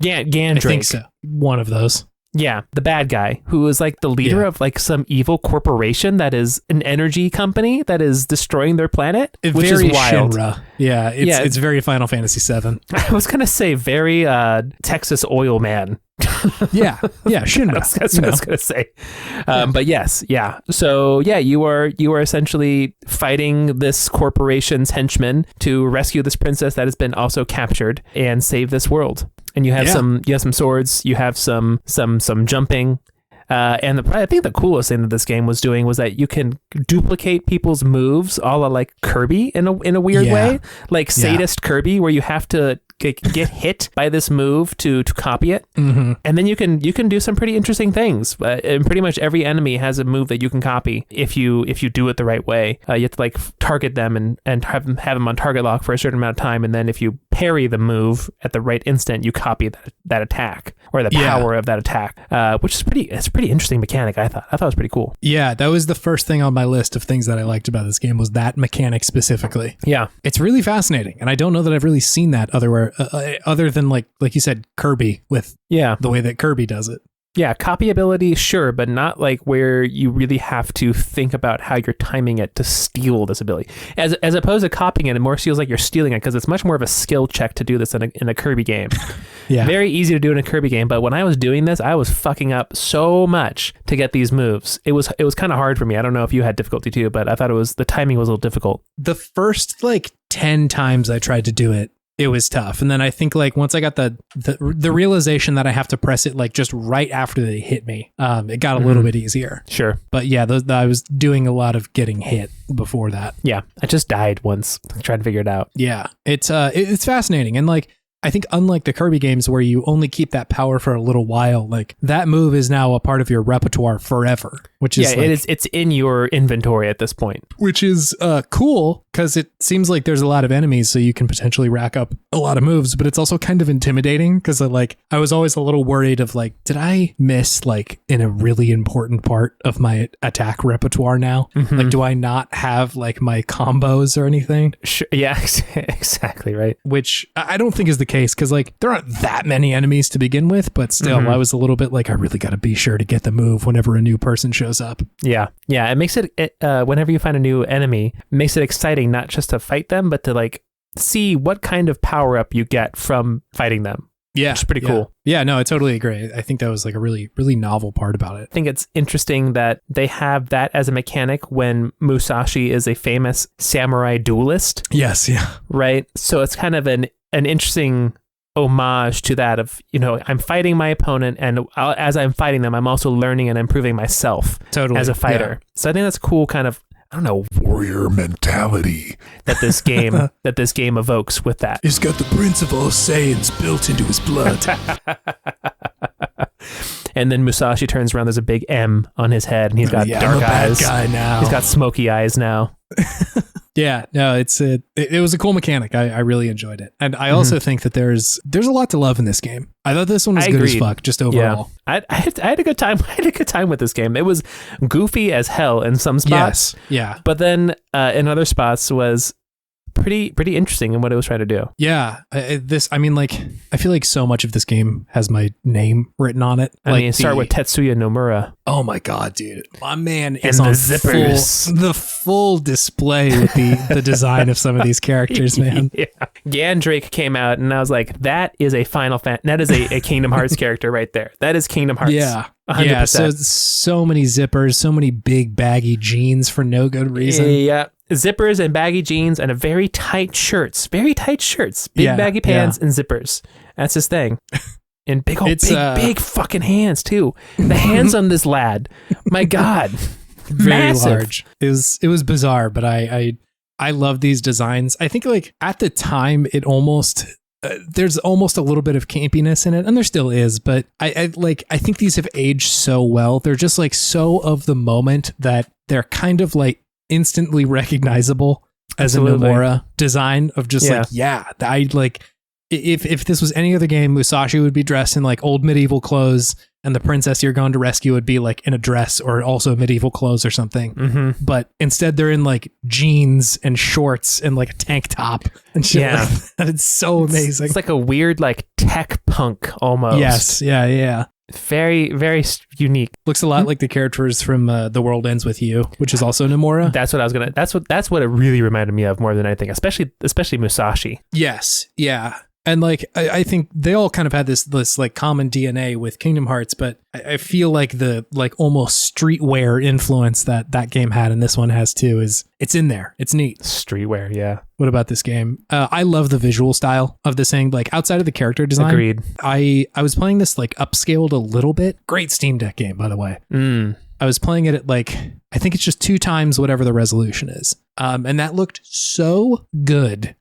S1: I think so. One of those.
S2: Yeah, the bad guy who is like the leader of like some evil corporation that is an energy company that is destroying their planet, which is wild.
S1: Shinra. Yeah, it's very Final Fantasy VII.
S2: I was gonna say very Texas Oil Man.
S1: yeah, Shinra.
S2: That's what I was gonna say. But yes, yeah. So yeah, you are essentially fighting this corporation's henchmen to rescue this princess that has been also captured and save this world. And you have some swords, you have some jumping. And I think the coolest thing that this game was doing was that you can duplicate people's moves, a la like Kirby in a weird way, like sadist Kirby, where you have to get hit by this move to copy it, and then you can do some pretty interesting things. And pretty much every enemy has a move that you can copy if you do it the right way. You have to like target them and have them on target lock for a certain amount of time, and then if you parry the move at the right instant, you copy that attack or the power of that attack, which is it's a pretty interesting mechanic. I thought it was pretty cool.
S1: Yeah, that was the first thing on my list of things that I liked about this game was that mechanic specifically.
S2: Yeah,
S1: it's really fascinating, and I don't know that I've really seen that other than like you said, Kirby with the way that Kirby does it.
S2: Yeah, copyability, sure, but not like where you really have to think about how you're timing it to steal this ability. As opposed to copying it, it more feels like you're stealing it because it's much more of a skill check to do this in a Kirby game. Very easy to do in a Kirby game, but when I was doing this, I was fucking up so much to get these moves. It was kind of hard for me. I don't know if you had difficulty too, but I thought the timing was a little difficult.
S1: The first like 10 times I tried to do it, it was tough. And then I think like once I got the realization that I have to press it like just right after they hit me, it got a little bit easier.
S2: Sure.
S1: But yeah, I was doing a lot of getting hit before that.
S2: Yeah. I just died once trying to figure it out.
S1: Yeah. It's fascinating. And like, I think unlike the Kirby games where you only keep that power for a little while, like that move is now a part of your repertoire forever, which is
S2: it's in your inventory at this point,
S1: which is cool because it seems like there's a lot of enemies, so you can potentially rack up a lot of moves, but it's also kind of intimidating because I was always a little worried of like, did I miss like in a really important part of my attack repertoire now? Like, do I not have like my combos or anything?
S2: Sure. Yeah, exactly right.
S1: Which I don't think is the case because like there aren't that many enemies to begin with, but still I was a little bit like I really got to be sure to get the move whenever a new person shows up.
S2: Yeah it makes it whenever you find a new enemy, it makes it exciting not just to fight them but to like see what kind of power up you get from fighting them.
S1: Yeah,
S2: which is pretty cool.
S1: Yeah, no, I totally agree. I think that was like a really, really novel part about it.
S2: I think it's interesting that they have that as a mechanic when Musashi is a famous samurai duelist.
S1: Yes, yeah.
S2: Right? So it's kind of an interesting homage to that of, I'm fighting my opponent, and as I'm fighting them, I'm also learning and improving myself as a fighter. Yeah. So I think that's cool kind of, I don't know,
S3: warrior mentality
S2: that this game evokes with that.
S1: He's got the Prince of all Saiyans built into his blood.
S2: And then Musashi turns around, there's a big M on his head, and he's got dark eyes.
S1: Bad guy now.
S2: He's got smoky eyes now.
S1: Yeah, no, it was a cool mechanic. I really enjoyed it. And I also think that there's a lot to love in this game. I thought this one was good as fuck, just overall.
S2: Yeah. I had a good time. I had a good time with this game. It was goofy as hell in some spots.
S1: Yes, yeah.
S2: But then in other spots was pretty interesting in what it was trying to do.
S1: Yeah, I feel like so much of this game has my name written on it.
S2: Start with Tetsuya Nomura.
S1: Oh my god, dude, my man is
S2: and
S1: on
S2: the zippers.
S1: the full display with the design of some of these characters, man.
S2: Yeah. Gandrake came out, and I was like, that is a that is a Kingdom Hearts character right there. That is Kingdom Hearts.
S1: Yeah.
S2: 100%.
S1: Yeah, so many zippers, so many big baggy jeans for no good reason.
S2: Yeah. Zippers and baggy jeans and very tight shirts, big baggy pants and zippers. That's his thing. And big fucking hands too. The hands on this lad, my god,
S1: very
S2: massive.
S1: Large. It was bizarre, but I love these designs. I think like at the time it almost there's almost a little bit of campiness in it, and there still is, but I think these have aged so well. They're just like so of the moment that they're kind of like instantly recognizable as
S2: Absolutely.
S1: a Nomura design of just if this was any other game, Musashi would be dressed in like old medieval clothes, and the princess you're going to rescue would be like in a dress or also medieval clothes or something.
S2: Mm-hmm.
S1: But instead they're in like jeans and shorts and like a tank top and shit.
S2: Yeah.
S1: Like that. It's so amazing.
S2: It's like a weird like tech punk almost.
S1: Yes. Yeah.
S2: Very, very unique.
S1: Looks a lot like the characters from The World Ends With You, which is also Nomura.
S2: That's what I was gonna. That's what it really reminded me of more than anything, especially Musashi.
S1: Yes, yeah, and like I think they all kind of had this like common DNA with Kingdom Hearts, but I feel like the like almost streetwear influence that game had and this one has too it's in there. It's neat.
S2: Streetwear, yeah.
S1: What about this game? I love the visual style of this thing. Like outside of the character design.
S2: Agreed.
S1: I was playing this like upscaled a little bit. Great Steam Deck game, by the way. I was playing it at like, I think it's just 2 times whatever the resolution is. And that looked so good.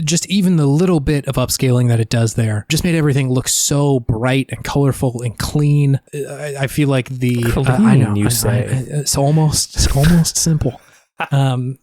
S1: Just even the little bit of upscaling that it does there just made everything look so bright and colorful and clean. I feel like I know you say it's almost simple. I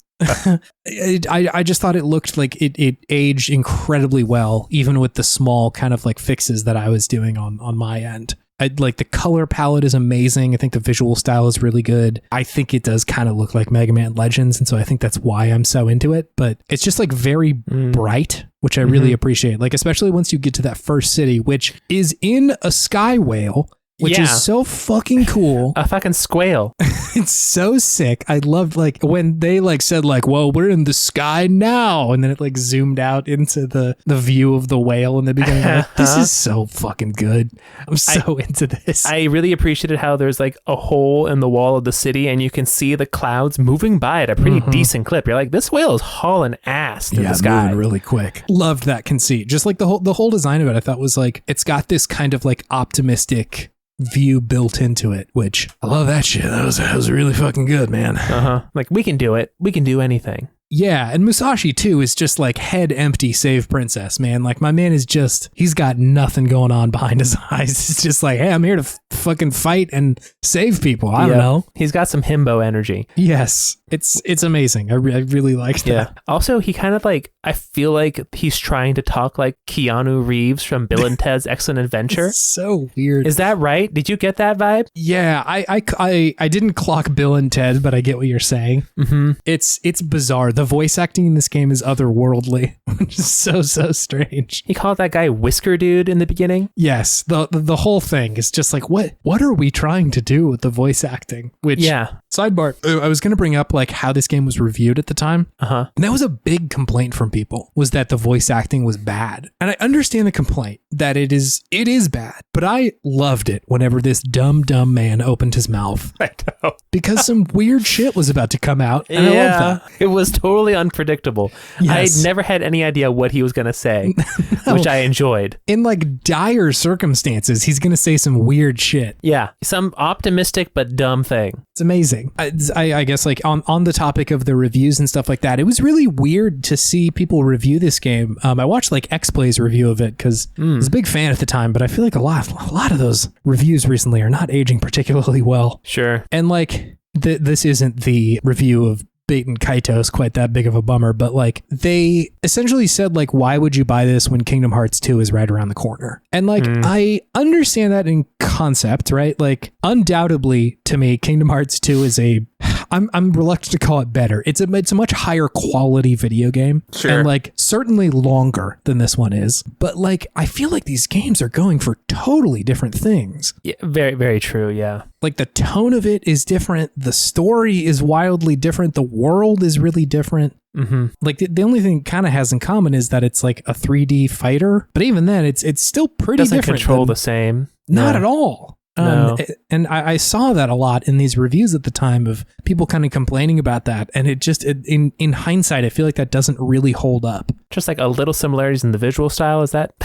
S1: just thought it looked like it aged incredibly well, even with the small kind of like fixes that I was doing on my end. Like the color palette is amazing. I think the visual style is really good. I think it does kind of look like Mega Man Legends, and so I think that's why I'm so into it. But it's just like very bright, which I really appreciate. Like especially once you get to that first city, which is in a sky whale. Which is so fucking cool.
S2: A fucking squale.
S1: It's so sick. I loved like when they like said like, "Whoa, we're in the sky now," and then it like zoomed out into the view of the whale in the beginning. I'm like, this is so fucking good. I'm so into this.
S2: I really appreciated how there's like a hole in the wall of the city, and you can see the clouds moving by at a pretty decent clip. You're like, this whale is hauling ass through the sky,
S1: moving really quick. Loved that conceit. Just like the whole design of it, I thought was like it's got this kind of like optimistic view built into it, which I love that shit. That was really fucking good, man.
S2: Like we can do it. We can do anything.
S1: Yeah, and Musashi too is just like head empty save princess, man. Like my man is just, he's got nothing going on behind his eyes. It's just like, hey, I'm here to fucking fight and save people. I don't know.
S2: He's got some himbo energy.
S1: Yes, it's amazing. I really liked that.
S2: Yeah. Also, he kind of like, I feel like he's trying to talk like Keanu Reeves from Bill and Ted's Excellent Adventure.
S1: It's so weird.
S2: Is that right? Did you get that vibe?
S1: Yeah, I didn't clock Bill and Ted, but I get what you're saying. It's bizarre. The voice acting in this game is otherworldly, which is so strange.
S2: He called that guy Whisker Dude in the beginning.
S1: Yes, the whole thing is just like, what are we trying to do with the voice acting? Which, sidebar, I was going to bring up like how this game was reviewed at the time. And that was a big complaint from people, was that the voice acting was bad. And I understand the complaint that it is bad, but I loved it whenever this dumb man opened his mouth.
S2: I know.
S1: Because some weird shit was about to come out, and I love that.
S2: It was totally unpredictable.
S1: Yes.
S2: I never had any idea what he was going to say, which I enjoyed.
S1: In like dire circumstances, he's going to say some weird shit.
S2: Yeah, some optimistic but dumb thing.
S1: It's amazing. I guess like on the topic of the reviews and stuff like that, it was really weird to see people review this game. I watched like XPlay's review of it because I was a big fan at the time, but I feel like a lot of those reviews recently are not aging particularly well.
S2: Sure.
S1: And like this isn't the review of Baten Kaitos quite that big of a bummer, but like they essentially said like, why would you buy this when Kingdom Hearts 2 is right around the corner? And like I understand that in concept, right? Like undoubtedly to me, Kingdom Hearts 2 is I'm reluctant to call it better. It's a much higher quality video game.
S2: Sure.
S1: And like certainly longer than this one is. But like I feel like these games are going for totally different things.
S2: Yeah, very, very true. Yeah.
S1: Like the tone of it is different. The story is wildly different. The world is really different. Like the only thing it kind of has in common is that it's like a 3D fighter. But even then, it's still pretty different.
S2: Doesn't control the same.
S1: Not at all.
S2: No.
S1: And I saw that a lot in these reviews at the time of people kind of complaining about that. And it just, in hindsight, I feel like that doesn't really hold up.
S2: Just like a little similarities in the visual style. Is that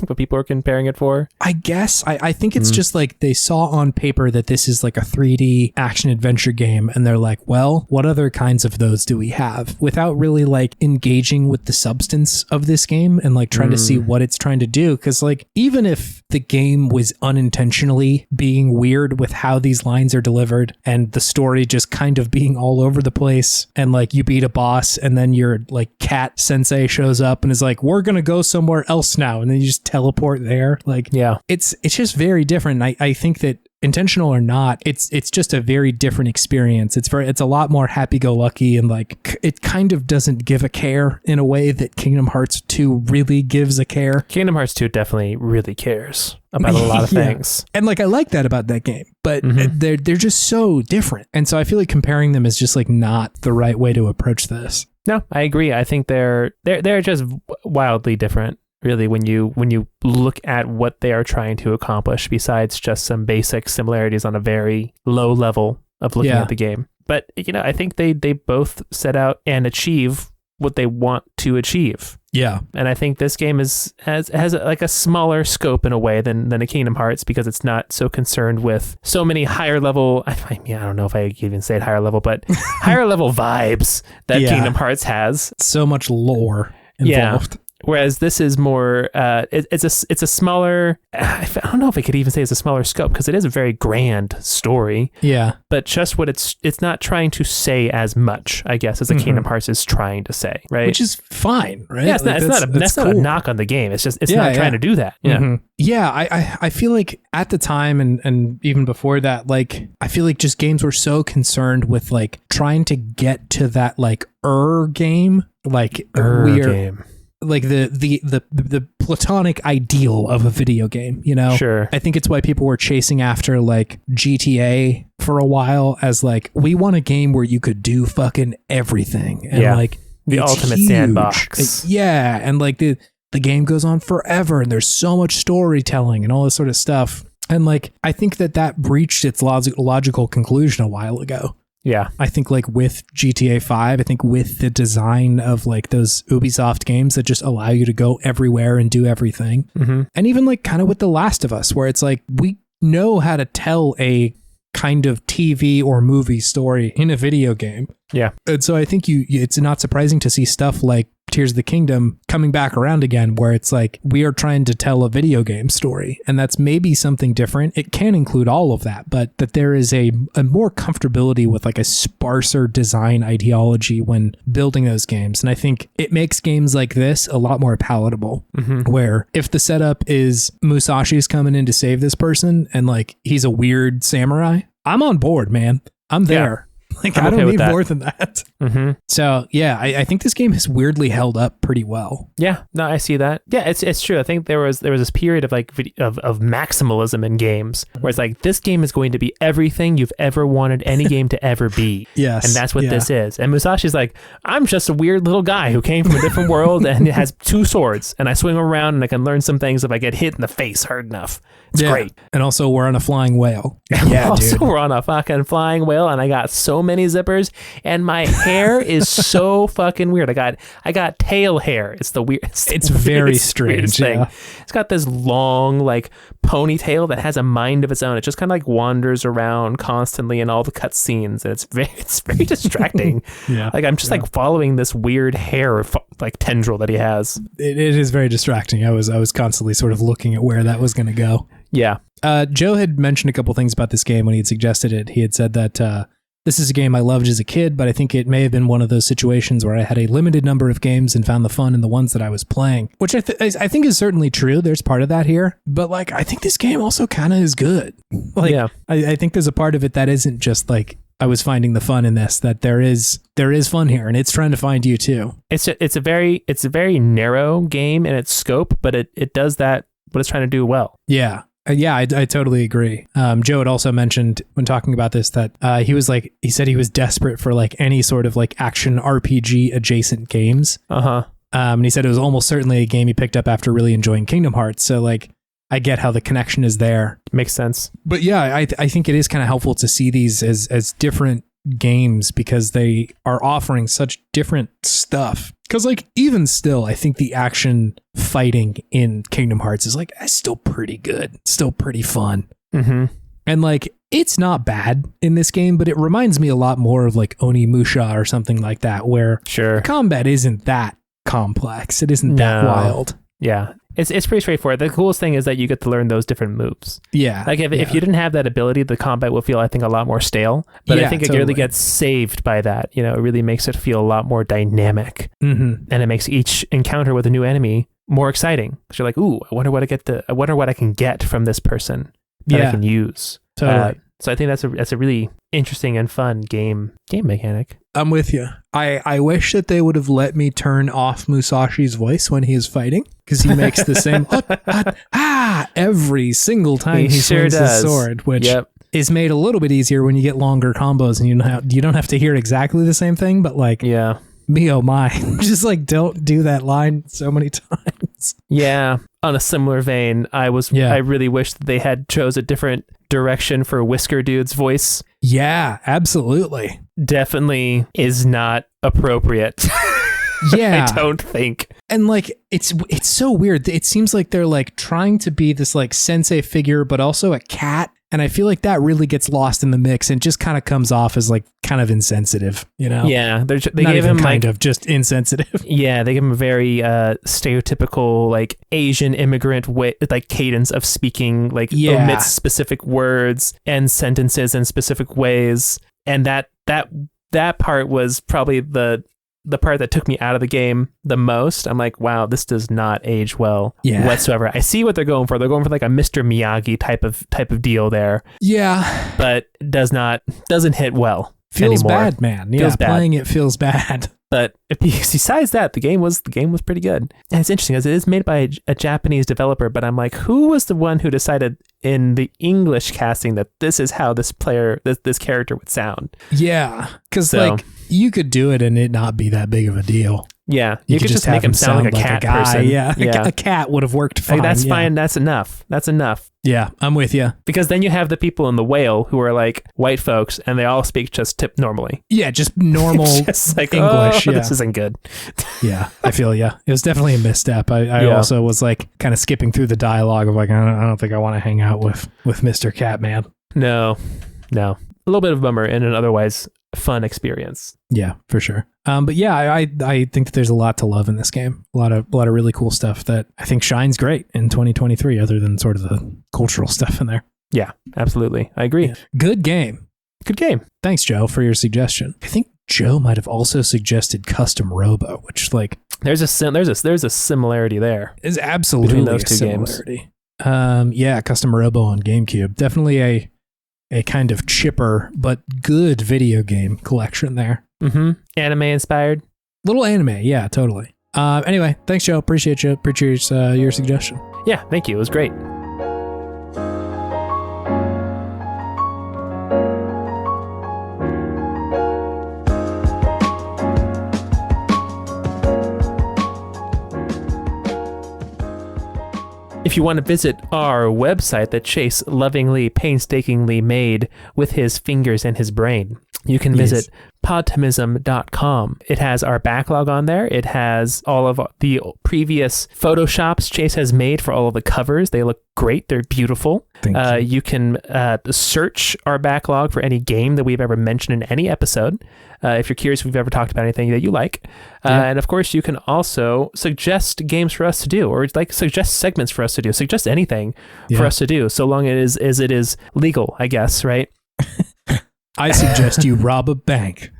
S2: what people are comparing it for?
S1: I guess. I think it's just like they saw on paper that this is like a 3D action adventure game. And they're like, well, what other kinds of those do we have? Without really like engaging with the substance of this game and like trying to see what it's trying to do. Because like even if the game was unintentionally being being weird with how these lines are delivered and the story just kind of being all over the place. And like you beat a boss and then your like cat sensei shows up and is like, we're going to go somewhere else now. And then you just teleport there. Like, yeah, it's just very different. I think that intentional or not, it's just a very different experience. It's a lot more happy-go-lucky, and like it kind of doesn't give a care in a way that Kingdom Hearts 2 really gives a care.
S2: Kingdom Hearts 2 definitely really cares about a lot of things.
S1: And like I like that about that game, but they're just so different. And so I feel like comparing them is just like not the right way to approach this.
S2: No, I agree. I think they're just wildly different. Really, when you look at what they are trying to accomplish, besides just some basic similarities on a very low level of looking at the game. But, I think they both set out and achieve what they want to achieve.
S1: Yeah.
S2: And I think this game has like a smaller scope in a way than a Kingdom Hearts, because it's not so concerned with so many higher level, I don't know if I can even say it higher level, but higher level vibes that Kingdom Hearts has.
S1: So much lore involved.
S2: Yeah. Whereas this is more, it's a smaller, I don't know if I could even say it's a smaller scope, because it is a very grand story.
S1: Yeah.
S2: But just what it's not trying to say as much, I guess, as a Kingdom Hearts is trying to say, right?
S1: Which is fine, right?
S2: Yeah, that's not a knock on the game. It's just, not trying to do that. Yeah.
S1: Mm-hmm. Yeah, I feel like at the time and even before that, like, I feel like just games were so concerned with like trying to get to that like game, like
S2: game.
S1: Like the platonic ideal of a video game,
S2: Sure.
S1: I think it's why people were chasing after like GTA for a while, as like, we want a game where you could do fucking everything, and like
S2: the ultimate sandbox.
S1: Yeah, and like the game goes on forever, and there's so much storytelling and all this sort of stuff. And like, I think that reached its logical conclusion a while ago.
S2: Yeah.
S1: I think like with GTA 5, I think with the design of like those Ubisoft games that just allow you to go everywhere and do everything. And even like kind of with The Last of Us, where it's like, we know how to tell a kind of TV or movie story in a video game.
S2: Yeah.
S1: And so I think it's not surprising to see stuff like Tears of the Kingdom coming back around again, where it's like, we are trying to tell a video game story, and that's maybe something different. It can include all of that, but that there is a more comfortability with like a sparser design ideology when building those games. And I think it makes games like this a lot more palatable, where if the setup is Musashi's coming in to save this person and like he's a weird samurai, I'm on board, man. I'm there. Like, I don't need more than that. So yeah, I think this game has weirdly held up pretty well.
S2: Yeah, no, I see that. Yeah, it's true. I think there was this period of like of maximalism in games, where it's like, this game is going to be everything you've ever wanted any game to ever be.
S1: Yes,
S2: and that's what this is. And Musashi's like, I'm just a weird little guy who came from a different world and has 2 swords, and I swing around and I can learn some things if I get hit in the face hard enough. It's great.
S1: And also, we're on a flying whale.
S2: Dude. We're on a fucking flying whale, and I got so many zippers, and my hair is so fucking weird. I got tail hair. It's the weirdest.
S1: It's very strange
S2: thing. It's got this long like ponytail that has a mind of its own. It just kind of like wanders around constantly in all the cutscenes, and it's very distracting. Like I'm just like following this weird hair like tendril that he has.
S1: It is very distracting. I was constantly sort of looking at where that was going to go.
S2: Yeah.
S1: Joe had mentioned a couple things about this game when he had suggested it. He had said that this is a game I loved as a kid, but I think it may have been one of those situations where I had a limited number of games and found the fun in the ones that I was playing, which I think is certainly true. There's part of that here, but like, I think this game also kind of is good. Like, I think there's a part of it that isn't just like, I was finding the fun in this, that there is fun here, and it's trying to find you too.
S2: It's a very narrow game in its scope, but it does that, what it's trying to do well.
S1: Yeah. I totally agree. Joe had also mentioned when talking about this that he said he was desperate for like any sort of like action RPG adjacent games. And he said it was almost certainly a game he picked up after really enjoying Kingdom Hearts. So like, I get how the connection is there.
S2: Makes sense.
S1: But yeah, I think it is kind of helpful to see these as different games, because they are offering such different stuff. Because like, even still, I think the action fighting in Kingdom Hearts is like, still pretty good, still pretty fun. And like, it's not bad in this game, but it reminds me a lot more of like Onimusha or something like that, where the combat isn't that complex. It isn't that wild.
S2: Yeah. It's pretty straightforward. The coolest thing is that you get to learn those different moves.
S1: Yeah.
S2: Like if you didn't have that ability, the combat will feel, I think, a lot more stale. But I think it really gets saved by that. You know, it really makes it feel a lot more dynamic. And it makes each encounter with a new enemy more exciting. So you're like, ooh, I wonder what I can get from this person that I can use.
S1: Totally.
S2: So I think that's a really interesting and fun game mechanic.
S1: I'm with you. I wish that they would have let me turn off Musashi's voice when he is fighting, because he makes the same every single time he swings his sword, which is made a little bit easier when you get longer combos and you don't have to hear exactly the same thing, but like me oh my, just like don't do that line so many times. Yeah.
S2: On a similar vein, I really wish that they had chose a different direction for Whisker Dude's voice.
S1: Yeah, absolutely.
S2: Definitely is not appropriate.
S1: Yeah.
S2: I don't think.
S1: And like it's so weird. It seems like they're like trying to be this like sensei figure, but also a cat. And I feel like that really gets lost in the mix and just kind of comes off as like kind of insensitive, you know?
S2: Yeah. They
S1: Not
S2: gave
S1: even
S2: him
S1: kind of just insensitive.
S2: Yeah. They give him a very stereotypical like Asian immigrant way, like cadence of speaking, like omits specific words and sentences in specific ways. And that part was probably the part that took me out of the game the most. I'm like, wow, this does not age well whatsoever. I see what they're going for. They're going for like a Mr. Miyagi type of deal there.
S1: Yeah.
S2: But doesn't hit well.
S1: Feels
S2: anymore.
S1: Bad, man. Yeah,
S2: feels bad.
S1: Playing it feels bad.
S2: But besides that, the game was pretty good. And it's interesting because it is made by a Japanese developer, but I'm like, who was the one who decided in the English casting that this is how this character would sound?
S1: Yeah, because like you could do it and it not be that big of a deal.
S2: Yeah, you could just make him sound like a cat person.
S1: Yeah. A cat would have worked fine.
S2: Like, that's fine. That's enough.
S1: Yeah, I'm with you.
S2: Because then you have the people in the whale who are like white folks and they all speak just normally.
S1: Yeah, just normal
S2: just like,
S1: English.
S2: This isn't good.
S1: Yeah, I feel It was definitely a misstep. I also was like kind of skipping through the dialogue of like, I don't think I want to hang out with Mr. Catman.
S2: No. A little bit of a bummer in an otherwise fun experience.
S1: Yeah, for sure. But yeah, I think that there's a lot to love in this game. A lot of really cool stuff that I think shines great in 2023, other than sort of the cultural stuff in there.
S2: Yeah, absolutely. I agree. Yeah.
S1: Good game. Thanks, Joe, for your suggestion. I think Joe might have also suggested Custom Robo, which like
S2: there's a similarity there.
S1: Is absolutely
S2: between those two
S1: similarity. Yeah, Custom Robo on GameCube. Definitely a kind of chipper but good video game collection there.
S2: Mm-hmm. Anime inspired.
S1: Little anime, yeah, totally. Anyway, thanks, Joe. Appreciate your suggestion.
S2: Yeah, thank you. It was great. If you want to visit our website that Chase lovingly, painstakingly made with his fingers and his brain, you can visit podtimism.com. It has our backlog on there. It has all of the previous Photoshops Chase has made for all of the covers. They look great. They're beautiful.
S1: Thank you.
S2: You can search our backlog for any game that we've ever mentioned in any episode. If you're curious if we've ever talked about anything that you like. And of course, you can also suggest games for us to do, or like suggest segments for us to do, suggest anything for us to do, so long as it is legal, I guess, right?
S1: I suggest you rob a bank.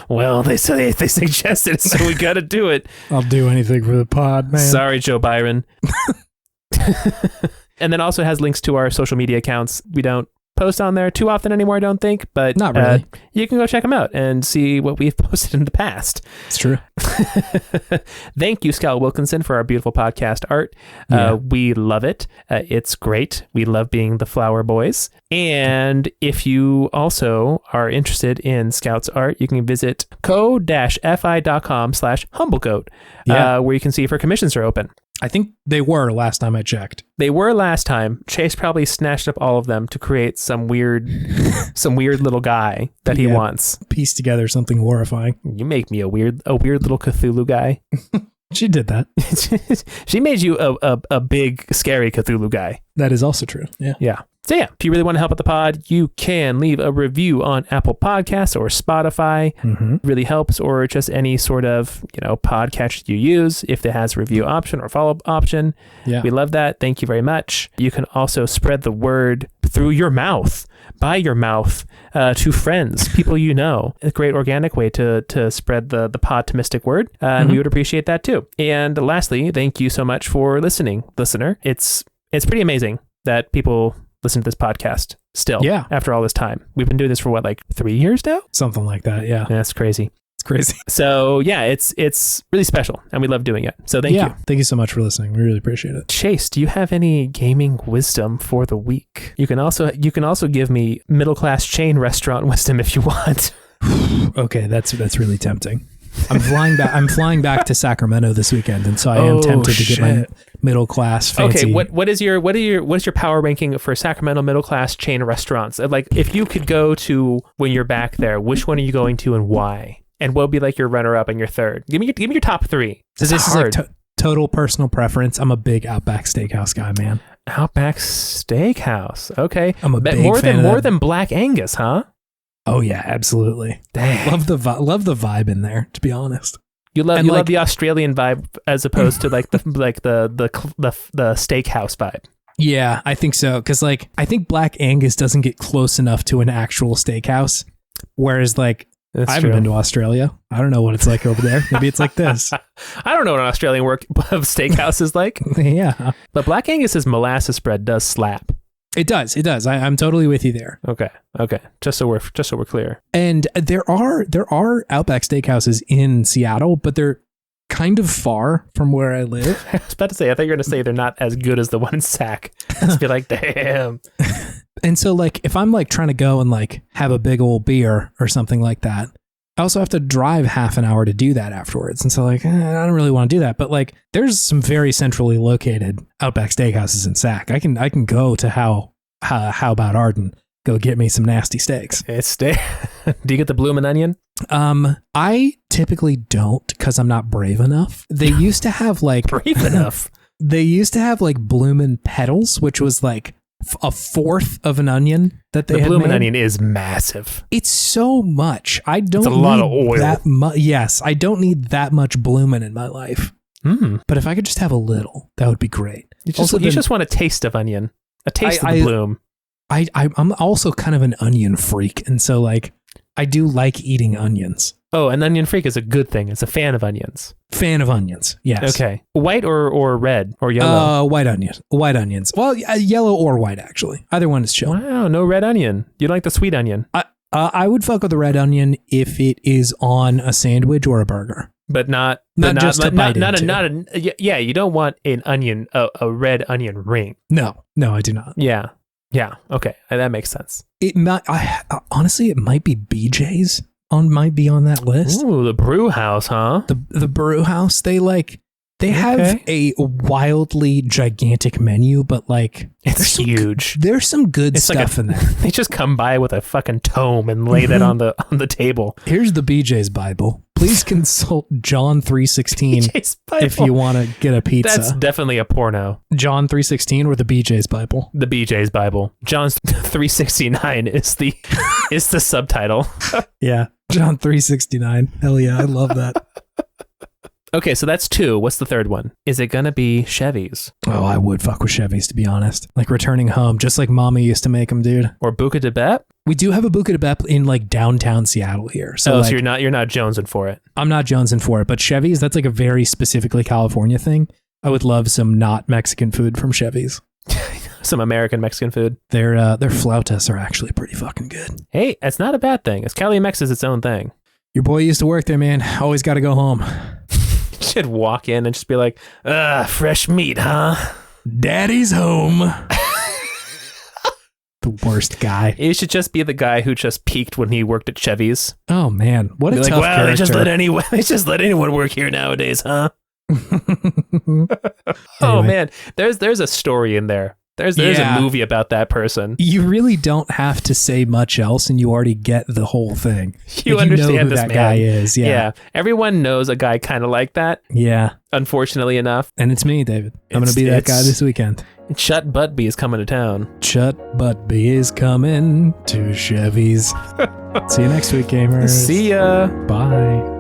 S2: Well, they suggested it, so we got to do it.
S1: I'll do anything for the pod, man.
S2: Sorry, Joe Byron. And then also has links to our social media accounts. We don't post on there too often anymore, I don't think, but
S1: not really.
S2: You can go check them out and see what we've posted in the past.
S1: It's true.
S2: Thank you, Scal Wilkinson, for our beautiful podcast art. We love it. It's great. We love being the Flower Boys. And if you also are interested in Scout's art, you can visit co-fi.com/humblegoat, where you can see if her commissions are open.
S1: I think they were last time I checked.
S2: They were last time. Chase probably snatched up all of them to create some weird little guy that he wants.
S1: Piece together something horrifying.
S2: You make me a weird little Cthulhu guy.
S1: She did that.
S2: She made you a big, scary Cthulhu guy.
S1: That is also true. Yeah.
S2: Yeah. So yeah, if you really want to help out the pod, you can leave a review on Apple Podcasts or Spotify. It really helps, or just any sort of, podcatcher you use if it has a review option or follow-up option.
S1: Yeah.
S2: We love that. Thank you very much. You can also spread the word through your mouth, by your mouth, to friends, people you know. A great organic way to spread the Podtimistic word. And we would appreciate that too. And lastly, thank you so much for listening, listener. It's pretty amazing that people listen to this podcast still after all this time. We've been doing this for 3 years now?
S1: Something like that, yeah.
S2: That's crazy.
S1: It's crazy.
S2: So yeah, it's really special and we love doing it. So thank you.
S1: Thank you so much for listening. We really appreciate it.
S2: Chase, do you have any gaming wisdom for the week? You can also give me middle class chain restaurant wisdom if you want.
S1: Okay, that's really tempting. I'm flying back to Sacramento this weekend, and so I am tempted to get my middle class fancy.
S2: Okay, what is your power ranking for Sacramento middle class chain restaurants? Like, if you could go to when you're back there, which one are you going to and why? And what would be like your runner up and your third? Give me your top three.
S1: This is like total personal preference. I'm a big Outback Steakhouse guy, man.
S2: Outback Steakhouse. Okay,
S1: I'm a big fan
S2: more than Black Angus, huh?
S1: Oh yeah, absolutely.
S2: Dang.
S1: Love the vibe in there, to be honest.
S2: You love the Australian vibe as opposed to the steakhouse vibe.
S1: Yeah, I think so, cuz I think Black Angus doesn't get close enough to an actual steakhouse, whereas I haven't been to Australia. I don't know what it's like over there. Maybe it's like this.
S2: I don't know what an Australian steakhouse is like.
S1: Yeah.
S2: But Black Angus's molasses spread does slap.
S1: It does. I'm totally with you there.
S2: Okay. Just so we're clear.
S1: And there are Outback Steakhouses in Seattle, but they're kind of far from where I live.
S2: I was about to say, I thought you were going to say they're not as good as the one in Sac. Just be like, damn.
S1: And so if I'm trying to go and have a big old beer or something like that, I also have to drive half an hour to do that afterwards. And so I don't really want to do that. But there's some very centrally located Outback Steakhouses in Sac. I can go to how about Arden, go get me some nasty steaks.
S2: Do you get the bloomin' onion?
S1: I typically don't, because I'm not brave enough. They used to have
S2: brave enough.
S1: They used to have bloomin' petals, which was a fourth of an onion that they had. The
S2: bloomin' onion is massive.
S1: It's so much. I don't.
S2: It's a lot of oil.
S1: Yes, I don't need that much bloomin' in my life. But if I could just have a little, that would be great.
S2: You just want a taste of onion, a taste of the bloom.
S1: I'm also kind of an onion freak, and so I do like eating onions.
S2: Oh, an onion freak is a good thing. It's a fan of onions.
S1: Fan of onions, yes.
S2: Okay. White or red or yellow?
S1: White onions. Well, yellow or white, actually. Either one is chill.
S2: Wow, no red onion. You like the sweet onion?
S1: I would fuck with the red onion if it is on a sandwich or a burger.
S2: But not
S1: just to bite
S2: into. Yeah, you don't want an onion, a red onion ring.
S1: No, I do not.
S2: Yeah. Okay, that makes sense.
S1: It might. Honestly, it might be BJ's. Might be on that list.
S2: Ooh, the brew house, huh?
S1: The brew house. They have a wildly gigantic menu, but
S2: it's huge.
S1: There's some good stuff in there.
S2: They just come by with a fucking tome and lay that on the table.
S1: Here's the BJ's Bible. Please consult John 3:16 if you want to get a pizza.
S2: That's definitely a porno.
S1: John 3:16 or the BJ's Bible.
S2: The BJ's Bible. John's 369 is the subtitle.
S1: Yeah, John 3:69. Hell yeah, I love that.
S2: Okay, so that's two. What's the third one? Is it gonna be Chevys?
S1: Oh, I would fuck with Chevys, to be honest. Returning home, just like Mommy used to make them, dude.
S2: Or Buca de Bep?
S1: We do have a Buca de Bep in downtown Seattle here.
S2: So you're not jonesing for it.
S1: I'm not jonesing for it, but Chevys, that's a very specifically California thing. I would love some not Mexican food from Chevys.
S2: Some American Mexican food.
S1: Their flautas are actually pretty fucking good.
S2: Hey, it's not a bad thing. Cali Mex is its own thing.
S1: Your boy used to work there, man. Always got to go home.
S2: Should walk in and just be like, fresh meat, huh?
S1: Daddy's home. The worst guy.
S2: You should just be the guy who just peaked when he worked at Chevy's.
S1: Oh man, what a tough character.
S2: They just let anyone work here nowadays, huh? Oh man, there's a story in there. There's a movie about that person.
S1: You really don't have to say much else, and you already get the whole thing.
S2: You understand
S1: know who
S2: this
S1: that
S2: man.
S1: guy is. Yeah,
S2: everyone knows a guy kind of like that.
S1: Yeah,
S2: unfortunately enough.
S1: And it's me, David. I'm going to be that guy this weekend.
S2: Chut Buttby is coming to town.
S1: Chut Buttby is coming to Chevy's. See you next week, gamers.
S2: See ya.
S1: Bye.